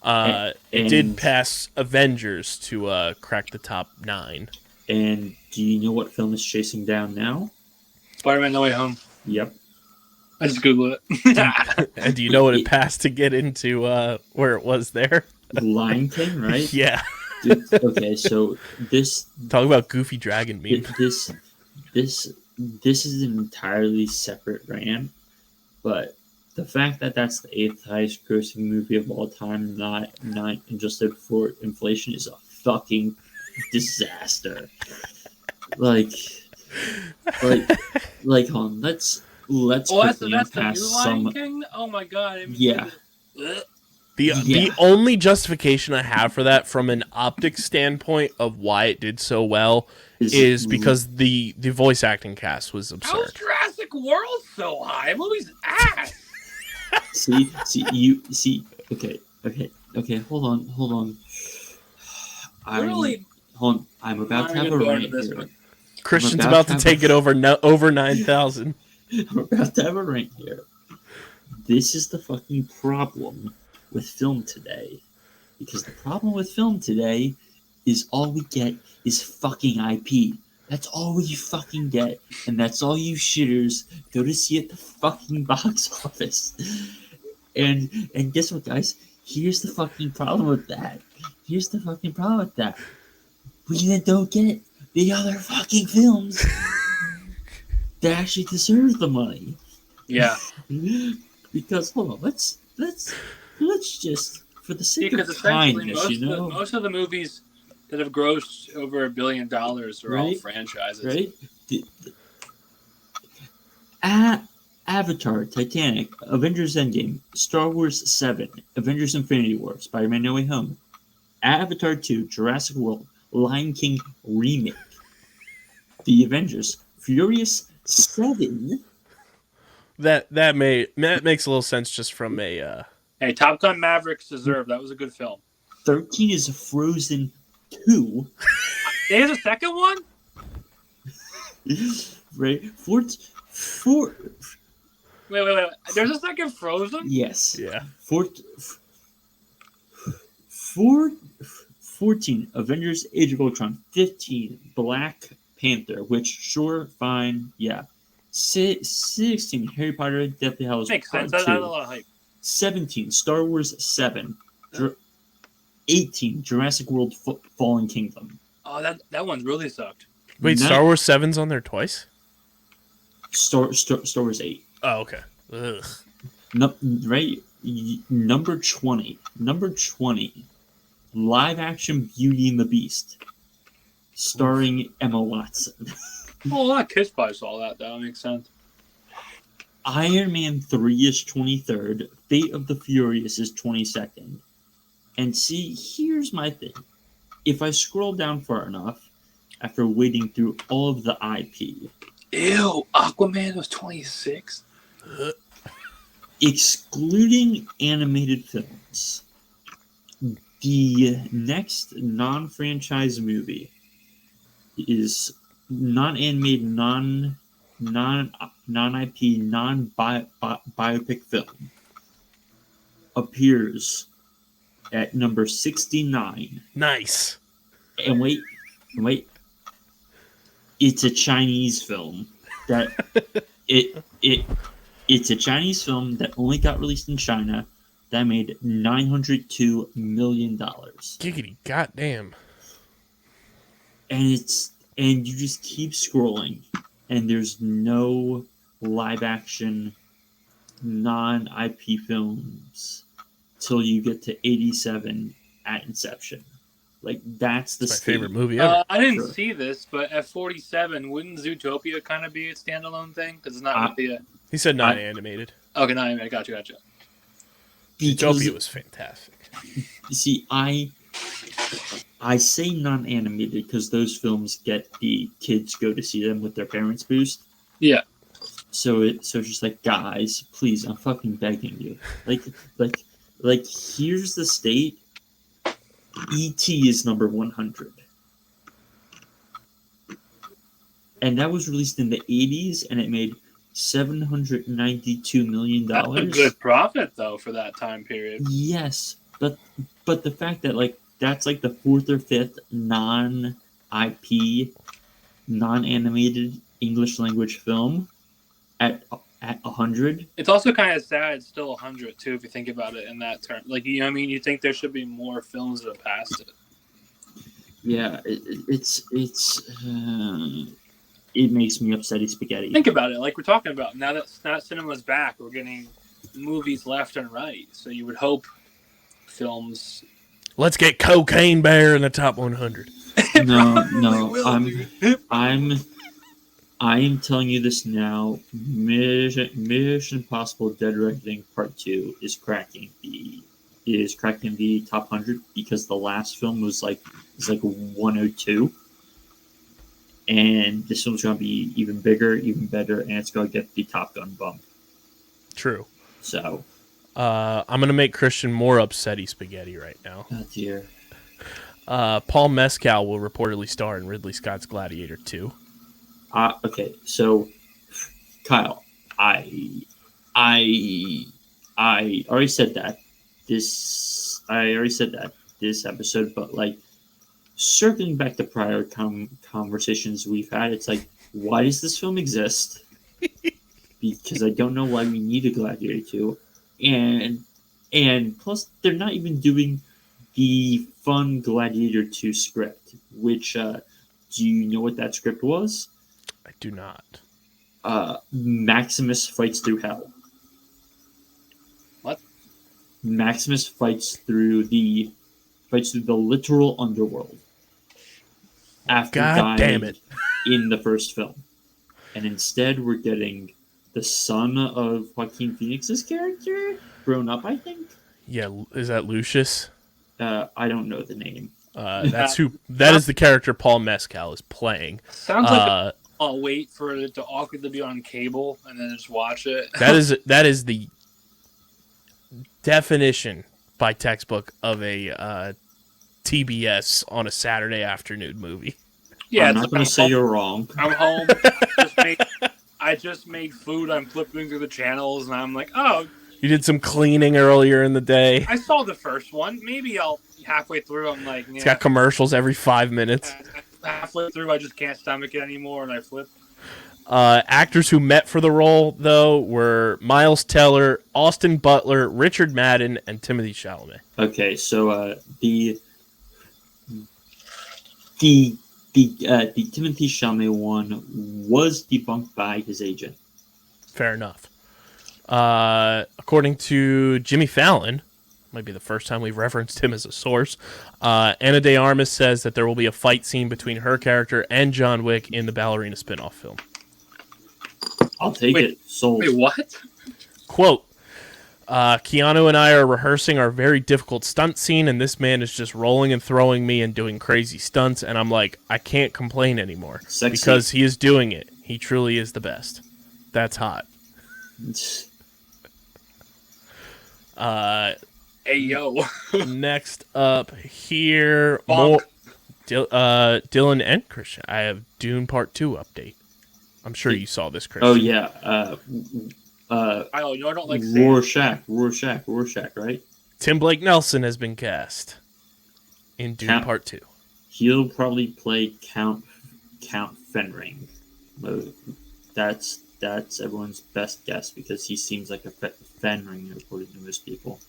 It did And- pass Avengers to crack the top 9. And do you know what film is chasing down now? Spider-Man No Way Home. Yep. I just Googled it. And do you know what it passed to get into where it was there? Lion King, right? Yeah. Okay, so this Talk about goofy dragon meme. this is an entirely separate rant, but the fact that that's the 8th highest grossing movie of all time, not adjusted for inflation, is a fucking disaster. Like, hold on, let's Oh, that's quickly the unpack new Lion some. King? Oh my god. Yeah. The only justification I have for that from an optics standpoint of why it did so well is because the voice acting cast was How's absurd. Jurassic World so high? Movie's ass. see. Okay. Hold on. Really? Hold on. I'm about to have a rant here. Christian's about to take it over 9,000. I'm about to have a rant here. This is the fucking problem with film today. Because the problem with film today is all we get is fucking IP. That's all we fucking get. And that's all you shitters go to see at the fucking box office. And guess what, guys? Here's the fucking problem with that. We then don't get the other fucking films that actually deserve the money. Yeah. Because hold on, let's just, for the sake Because of essentially kindness, most of the movies that have grossed over $1 billion are all Right? franchises. right? Avatar, Titanic, Avengers Endgame, Star Wars 7, Avengers Infinity War, Spider-Man No Way Home, Avatar 2, Jurassic World, Lion King Remake, The Avengers, Furious 7. That makes a little sense just from a Hey, Top Gun Mavericks deserve. That was a good film. 13 is Frozen 2. There's a second one? Right? Wait. There's a second Frozen? Yes. yeah. 14, Avengers Age of Ultron. 15, Black Panther, which, sure, fine, yeah. 16, Harry Potter, Deathly Hallows Makes Part sense. 2. I had a lot of hype. 17, Star Wars 7. 18, Jurassic World Fallen Kingdom. Oh, that one really sucked. Wait, Star Wars 7's on there twice? Star Wars 8. Oh, okay. Ugh. No, right? Number 20, live action Beauty and the Beast, starring Emma Watson. Well, a lot of kids probably saw that. That makes sense. Iron Man 3 is 23rd. Fate of the Furious is 22nd. And see, here's my thing. If I scroll down far enough, after wading through all of the IP, Ew, Aquaman was 26. excluding animated films, the next non-franchise movie is non-animated, non-IP, non-biopic film appears at number 69. Nice. And wait, it's a Chinese film that it's a Chinese film that only got released in China that made $902 million. Giggity goddamn. And you just keep scrolling, and there's no live action non-IP films till you get to 87 at inception. Like, that's the My favorite movie I ever. didn't see this, but at 47, wouldn't Zootopia kind of be a standalone thing? Because it's not really a... He said not animated. Okay, not animated. Gotcha. Zootopia was fantastic. You see, I say non-animated because those films get the kids go to see them with their parents' boost. Yeah. So it's just like, guys, please, I'm fucking begging you. Like here's the state. E.T. is number 100. And that was released in the 80s, and it made $792 million. That's a good profit, though, for that time period. Yes, but the fact that, like, that's like the fourth or fifth non-IP, non-animated English language film at 100. It's also kind of sad it's still 100, too, if you think about it in that term. Like, you know what I mean? You think there should be more films that have passed it. Yeah, it makes me upsetty spaghetti. Think about it. Like we're talking about, now that cinema's back, we're getting movies left and right. So you would hope films... Let's get Cocaine Bear in the top 100. No, I am telling you this now. Mission Impossible: Dead Reckoning Part 2 is cracking the top 100 because the last film was like 102, and this film's gonna be even bigger, even better, and it's gonna get the Top Gun bump. True. So, I'm gonna make Christian more upsetty spaghetti right now. oh dear. Paul Mescal will reportedly star in Ridley Scott's Gladiator 2. Okay, so Kyle, I already said that this episode, but like circling back to prior conversations we've had, it's like, why does this film exist? Because I don't know why we need a Gladiator 2, and plus they're not even doing the fun Gladiator 2 script. Which do you know what that script was? I do not. Maximus fights through hell. What? Maximus fights through the literal underworld after dying in the first film, and instead we're getting the son of Joaquin Phoenix's character grown up. I think. Yeah, is that Lucius? I don't know the name. That is the character Paul Mescal is playing. Sounds like I'll wait for it to awkwardly be on cable and then just watch it. That is the definition by textbook of a TBS on a Saturday afternoon movie. Yeah, I'm not going to say you're wrong. I'm home. I just made food. I'm flipping through the channels, and I'm like, oh. You did some cleaning earlier in the day. I saw the first one. Maybe I'll halfway through. I'm like, yeah. It's got commercials every 5 minutes. Halfway through, I just can't stomach it anymore, and I flip. Actors who met for the role, though, were Miles Teller, Austin Butler, Richard Madden, and Timothée Chalamet. Okay, so the Timothée Chalamet one was debunked by his agent. Fair enough. According to Jimmy Fallon, might be the first time we've referenced him as a source, Ana de Armas says that there will be a fight scene between her character and John Wick in the ballerina spin-off film. I'll take it. Sold. Wait, what? Quote, Keanu and I are rehearsing our very difficult stunt scene, and this man is just rolling and throwing me and doing crazy stunts, and I'm like, I can't complain anymore. Sexy. Because he is doing it. He truly is the best. That's hot. Hey yo. Next up here, Bonk. Dylan and Christian. I have Dune Part 2 update. I'm sure you saw this, Christian. Oh yeah. I don't like sand. Rorschach, right? Tim Blake Nelson has been cast in Dune Part 2. He'll probably play Count Fenring. That's everyone's best guess because he seems like a Fenring according to most people.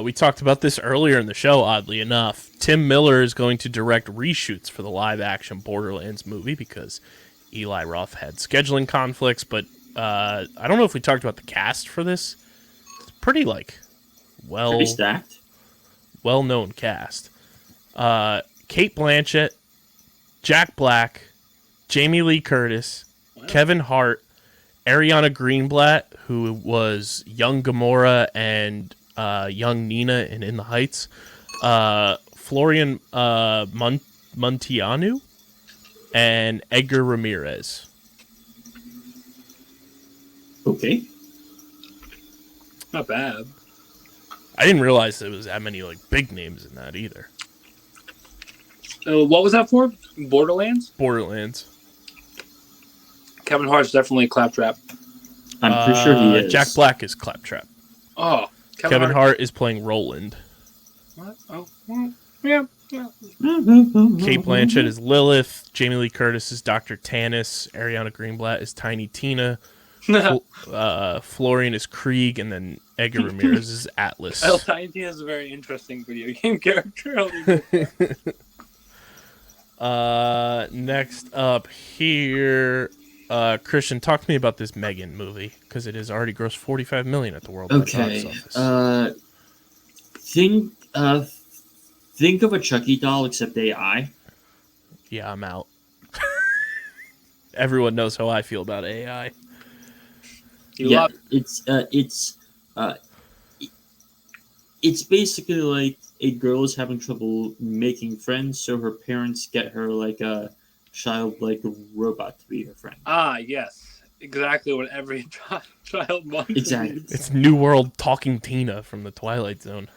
We talked about this earlier in the show, oddly enough. Tim Miller is going to direct reshoots for the live-action Borderlands movie because Eli Roth had scheduling conflicts, but I don't know if we talked about the cast for this. It's pretty, Pretty stacked. Well-known cast. Kate Blanchett, Jack Black, Jamie Lee Curtis, Kevin Hart, Ariana Greenblatt, who was young Gamora and young Nina in the Heights, Florian Munteanu, and Edgar Ramirez. Okay. Not bad. I didn't realize there was that many big names in that either. What was that for? Borderlands? Borderlands. Kevin Hart's definitely a claptrap. I'm pretty sure he is. Jack Black is Claptrap. Oh, Kevin Hart is playing Roland. What? Oh, well, yeah. Kate Blanchett is Lilith. Jamie Lee Curtis is Dr. Tanis. Ariana Greenblatt is Tiny Tina. Florian is Krieg, and then Edgar Ramirez is Atlas. Tiny Tina is a very interesting video game character. Next up here, Christian, talk to me about this Megan movie because it has already grossed $45 million at the worldwide box office. Think of a Chucky doll except AI. Yeah, I'm out. Everyone knows how I feel about AI. It's basically like a girl is having trouble making friends, so her parents get her a childlike robot to be her friend. Ah, yes. Exactly what every child wants. Exactly. It's New World Talking Tina from the Twilight Zone.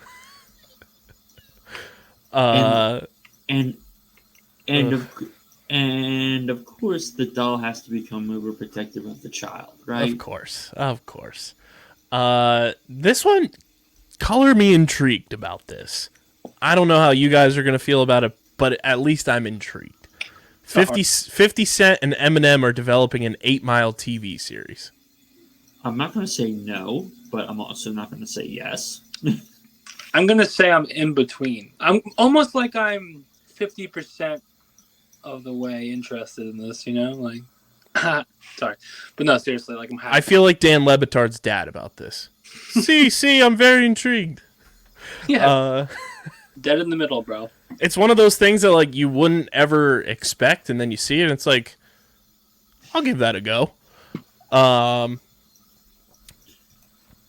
And of course the doll has to become overprotective of the child, right? Of course. This one, color me intrigued about this. I don't know how you guys are going to feel about it, but at least I'm intrigued. 50 Cent and Eminem are developing an 8 Mile TV series. I'm not going to say no, but I'm also not going to say yes. I'm going to say I'm in between. I'm almost like I'm 50% of the way interested in this, sorry. But no, seriously, I'm happy. I feel like Dan Le Batard's dad about this. See, I'm very intrigued. Yeah. Dead in the middle, bro. It's one of those things that you wouldn't ever expect, and then you see it, and it's like, I'll give that a go.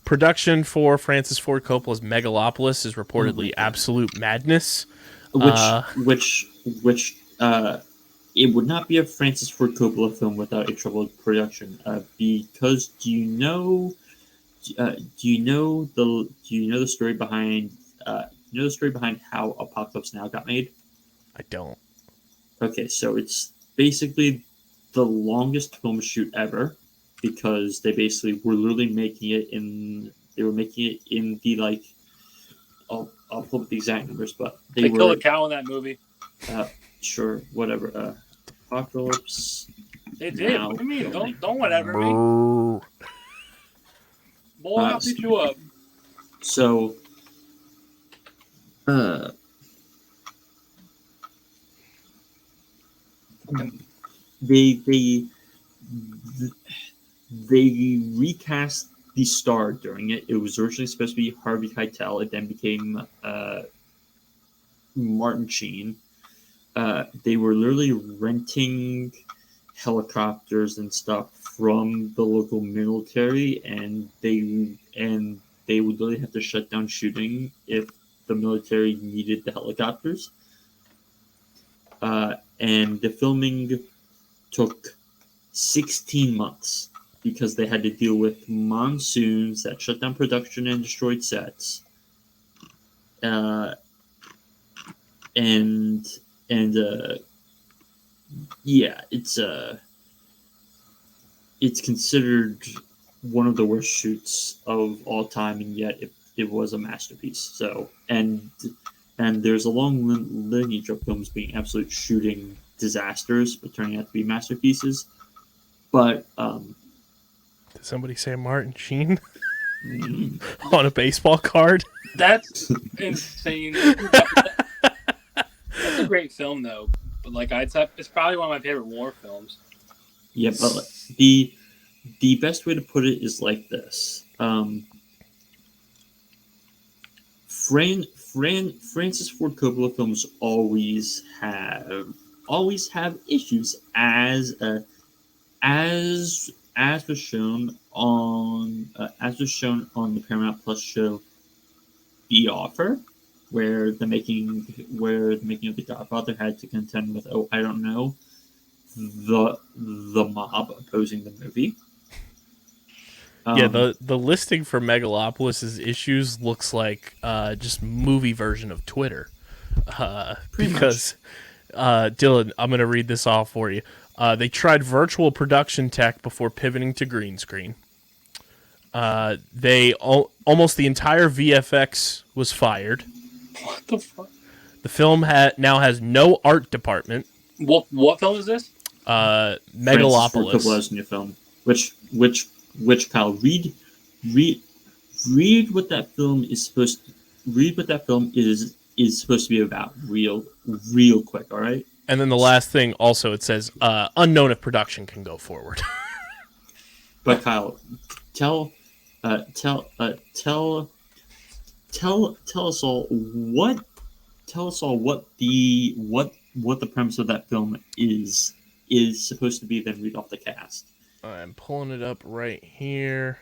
Production for Francis Ford Coppola's Megalopolis is reportedly absolute madness. Which it would not be a Francis Ford Coppola film without a troubled production. Because do you know the story behind how Apocalypse Now got made? I don't. Okay, so it's basically the longest film shoot ever because they basically were literally making it in the I'll pull up the exact numbers, but they killed a cow in that movie. Sure, whatever. Apocalypse. They did. Now, what do you mean? Don't whatever me. Boy, I'll beat you up. So, they recast the star during it. It was originally supposed to be Harvey Keitel. It then became Martin Sheen. They were literally renting helicopters and stuff from the local military, and they would literally have to shut down shooting if the military needed the helicopters. And the filming took 16 months because they had to deal with monsoons that shut down production and destroyed sets. Yeah, it's considered one of the worst shoots of all time, and yet it was a masterpiece. So, and there's a long lineage of films being absolute shooting disasters, but turning out to be masterpieces. But did somebody say Martin Sheen on a baseball card? That's insane. That's a great film, though. But like I'd say, it's probably one of my favorite war films. yeah, but the best way to put it is like this. Francis Ford Coppola films always have issues, as was shown on the Paramount Plus show The Offer, where the making of The Godfather had to contend with the mob opposing the movie. Yeah, the listing for Megalopolis' issues looks like just movie version of Twitter. Because Dylan, I'm going to read this off for you. They tried virtual production tech before pivoting to green screen. Almost the entire VFX was fired. What the fuck? The film now has no art department. What film is this? Megalopolis. Francis Ford Coppola's new film, which Kyle, read what that film is supposed to be about real quick, all right? And then the last thing also, it says unknown if production can go forward. But Kyle, tell us all what the premise of that film is supposed to be, then read off the cast. I'm pulling it up right here.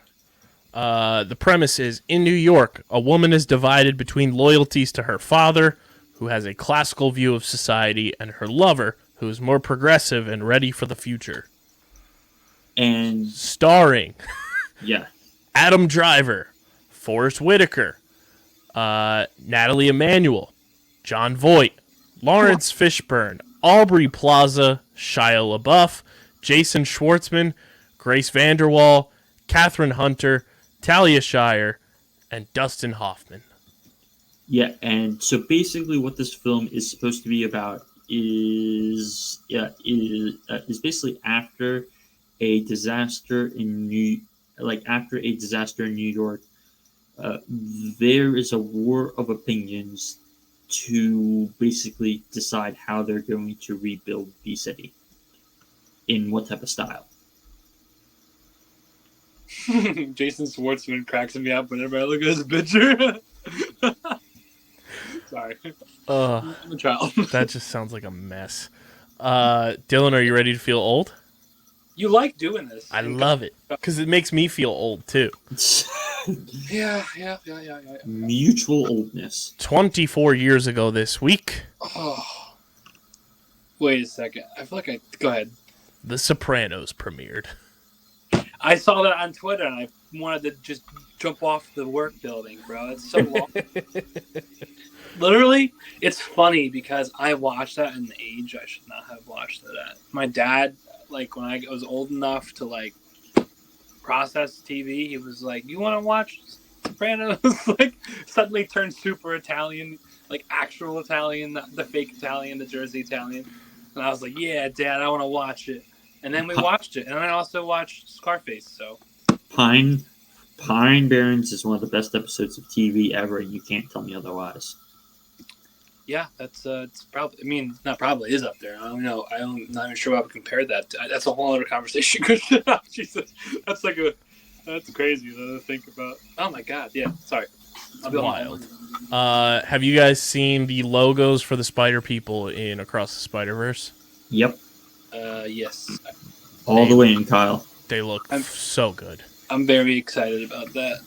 The premise is, in New York, a woman is divided between loyalties to her father, who has a classical view of society, and her lover, who is more progressive and ready for the future. And starring yeah, Adam Driver, Forrest Whitaker, Natalie Emanuel, John Voight, Lawrence Fishburne, Aubrey Plaza, Shia LaBeouf, Jason Schwartzman, Grace Vanderwall, Catherine Hunter, Talia Shire, and Dustin Hoffman. Yeah, and so basically what this film is supposed to be about is basically after a disaster in New York, there is a war of opinions to basically decide how they're going to rebuild the city, in what type of style. Jason Schwartzman cracks me up whenever I look at his picture. Sorry. I'm a child. That just sounds like a mess. Dylan, are you ready to feel old? You like doing this. I love it, because it makes me feel old, too. Yeah. Mutual oldness. 24 years ago this week. Oh. Wait a second. I feel like go ahead. The Sopranos premiered. I saw that on Twitter, and I wanted to just jump off the work building, bro. It's so long. Literally, it's funny because I watched that in the age I should not have watched it at. My dad, like, when I was old enough to, like, process TV, he was like, you want to watch Sopranos? Like, suddenly turned super Italian, like, actual Italian, not the fake Italian, the Jersey Italian. And I was like, yeah, Dad, I want to watch it. And then we watched it. And I also watched Scarface, so. Pine Barrens is one of the best episodes of TV ever, and you can't tell me otherwise. Yeah, that's it's probably. I mean, not probably is up there. I don't know. I'm not even sure what I would compare that to. That's a whole other conversation. Jesus, that's crazy to think about. Oh my God, yeah. Sorry, I'll be wild. Have you guys seen the logos for the Spider People in Across the Spider-Verse? Yep. Yes. All the way in, Kyle. They look so good. I'm very excited about that.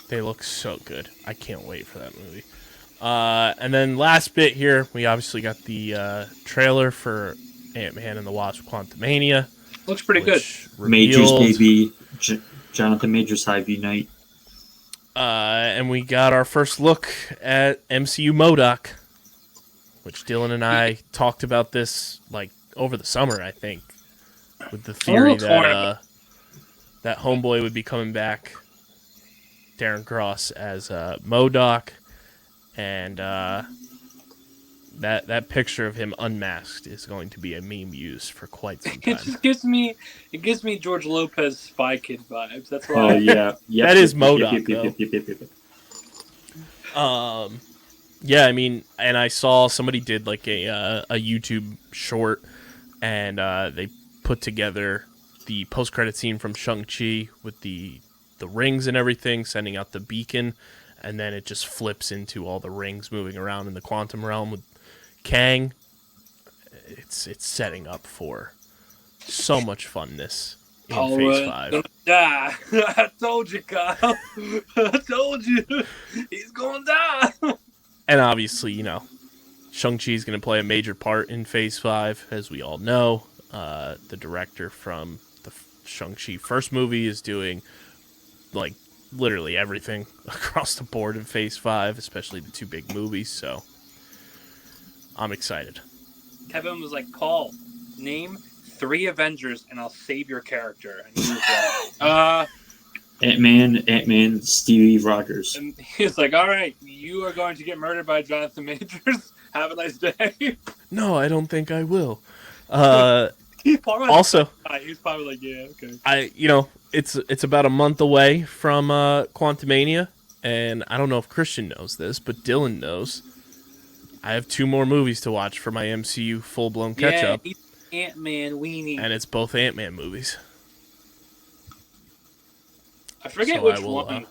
They look so good. I can't wait for that movie. And then last bit here, we obviously got the trailer for Ant-Man and the Wasp: Quantumania. Looks pretty good. Majors, baby. Jonathan Majors Hive Unite. And we got our first look at MCU MODOK, which Dylan and I talked about this like over the summer, I think, with the theory that that Homeboy would be coming back, Darren Cross as MODOK, and that picture of him unmasked is going to be a meme used for quite some time. It just gives me George Lopez Spy Kid vibes. That's why. Oh yeah, yep, that is MODOK. Yeah, I mean, and I saw somebody did like a YouTube short, and they put together the post-credit scene from Shang-Chi with the rings and everything, sending out the beacon, and then it just flips into all the rings moving around in the quantum realm with Kang. It's setting up for so much funness in Phase 5. Gonna die. I told you, Kyle. I told you. He's gonna die. And obviously, you know, Shang-Chi is going to play a major part in Phase 5, as we all know. The director from the Shang-Chi first movie is doing, like, literally everything across the board in Phase 5, especially the two big movies, so I'm excited. Kevin was like, Paul, name 3 Avengers and I'll save your character. And he was like, Ant-Man, Stevie Rogers. And he was like, all right, you are going to get murdered by Jonathan Majors. Have a nice day. No, I don't think I will. Also, Uh, he's probably like, yeah, okay. It's about a month away from Quantumania, and I don't know if Christian knows this, but Dylan knows. I have 2 more movies to watch for my MCU full-blown catch-up. Yeah, Ant-Man weenie. And it's both Ant-Man movies. I forget which one.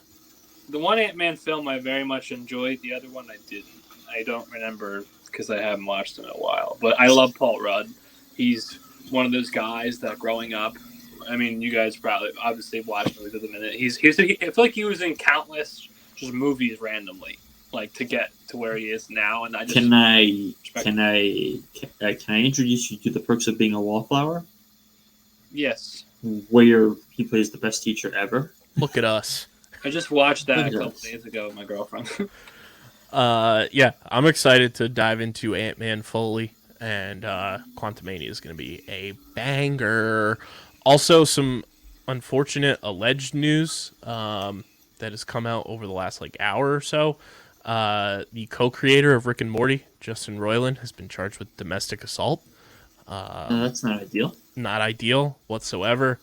The one Ant-Man film I very much enjoyed. The other one I didn't. I don't remember because I haven't watched them in a while. But I love Paul Rudd. He's one of those guys that growing up, I mean, you guys probably obviously watched movies at the minute. I feel like he was in countless just movies randomly, like to get to where he is now. And I just can I introduce you to the perks of being a wallflower? Yes. Where he plays the best teacher ever. Look at us. I just watched that a couple days ago with my girlfriend. Yeah, I'm excited to dive into Ant-Man fully, and Quantumania is going to be a banger. Also, some unfortunate alleged news that has come out over the last hour or so. The co-creator of Rick and Morty, Justin Roiland, has been charged with domestic assault. That's not ideal. Not ideal whatsoever.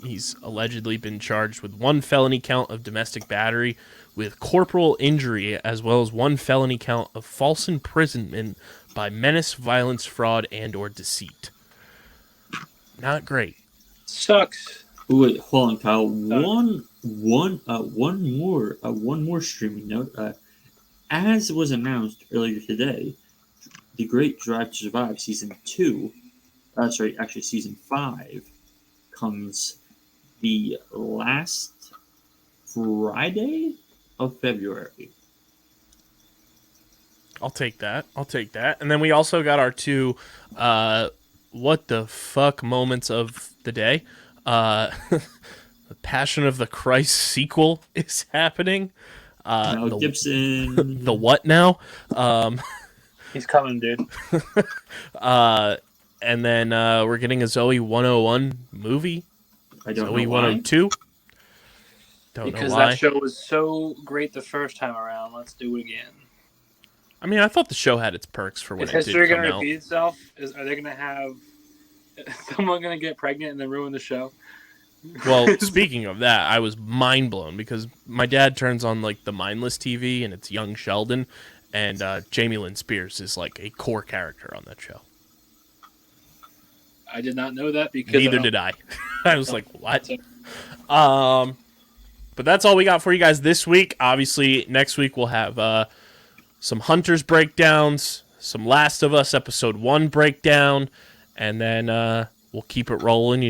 He's allegedly been charged with 1 felony count of domestic battery with corporal injury, as well as 1 felony count of false imprisonment by menace, violence, fraud, and or deceit. Not great. Sucks. Wait, hold on, Kyle. One more streaming note. As was announced earlier today, The Great Drive to Survive Season 5 comes the last Friday of February. I'll take that. And then we also got our 2 what the fuck moments of the day. The Passion of the Christ sequel is happening. Mel Gibson. The what now? He's coming, dude. And then we're getting a Zoe 101 movie. I don't Zoe know 102. Don't because know why. that show was so great the first time around. Let's do it again. I mean, I thought the show had its perks for when Is it did history come going to out. repeat itself? Are they going to have someone going to get pregnant and then ruin the show? Well, speaking of that, I was mind blown because my dad turns on the mindless TV and it's young Sheldon, and Jamie Lynn Spears is a core character on that show. I did not know that because Neither did I. I was like, what? But that's all we got for you guys this week. Obviously, next week we'll have some Hunters breakdowns, some Last of Us Episode 1 breakdown, and then we'll keep it rolling.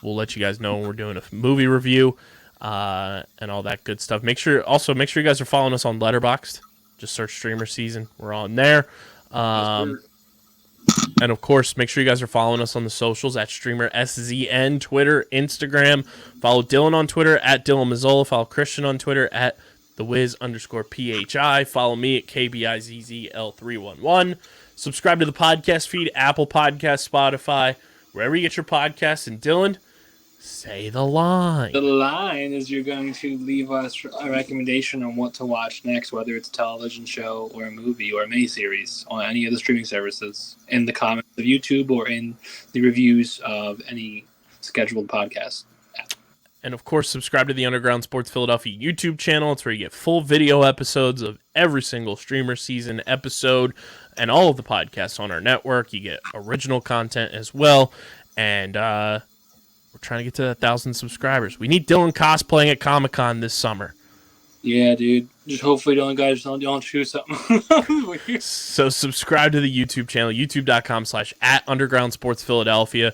We'll let you guys know when we're doing a movie review and all that good stuff. Make sure you guys are following us on Letterboxd. Just search StreamerSZN. We're on there. And And of course, make sure you guys are following us on the socials at StreamerSZN, Twitter, Instagram. Follow Dylan on Twitter at Dylan Mazzola. Follow Christian on Twitter at TheWiz_PHI. Follow me at KBIZZL311. Subscribe to the podcast feed, Apple Podcasts, Spotify, wherever you get your podcasts. And Dylan, say the line. The line is you're going to leave us a recommendation on what to watch next, whether it's a television show or a movie or a miniseries on any of the streaming services, in the comments of YouTube or in the reviews of any scheduled podcast. And of course, subscribe to the Underground Sports Philadelphia YouTube channel. It's where you get full video episodes of every single Streamer Season episode and all of the podcasts on our network. You get original content as well. And we're trying to get to 1,000 subscribers. We need Dylan cosplaying at Comic-Con this summer. Yeah, dude. Just hopefully the only guys don't shoot something. So subscribe to the YouTube channel, youtube.com/@Underground Sports Philadelphia.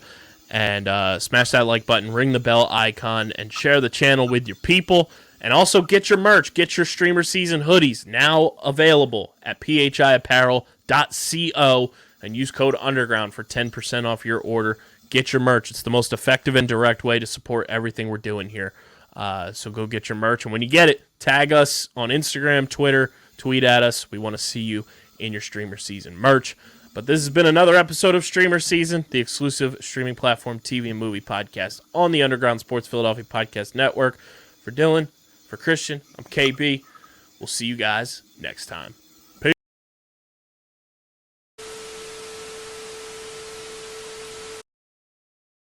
And smash that like button, ring the bell icon, and share the channel with your people. And also get your merch. Get your Streamer Season hoodies now available at phiapparel.co and use code UNDERGROUND for 10% off your order. Get your merch. It's the most effective and direct way to support everything we're doing here. So go get your merch. And when you get it, tag us on Instagram, Twitter, tweet at us. We want to see you in your Streamer Season merch. But this has been another episode of Streamer Season, the exclusive streaming platform TV and movie podcast on the Underground Sports Philadelphia Podcast Network. For Dylan, for Christian, I'm KB. We'll see you guys next time.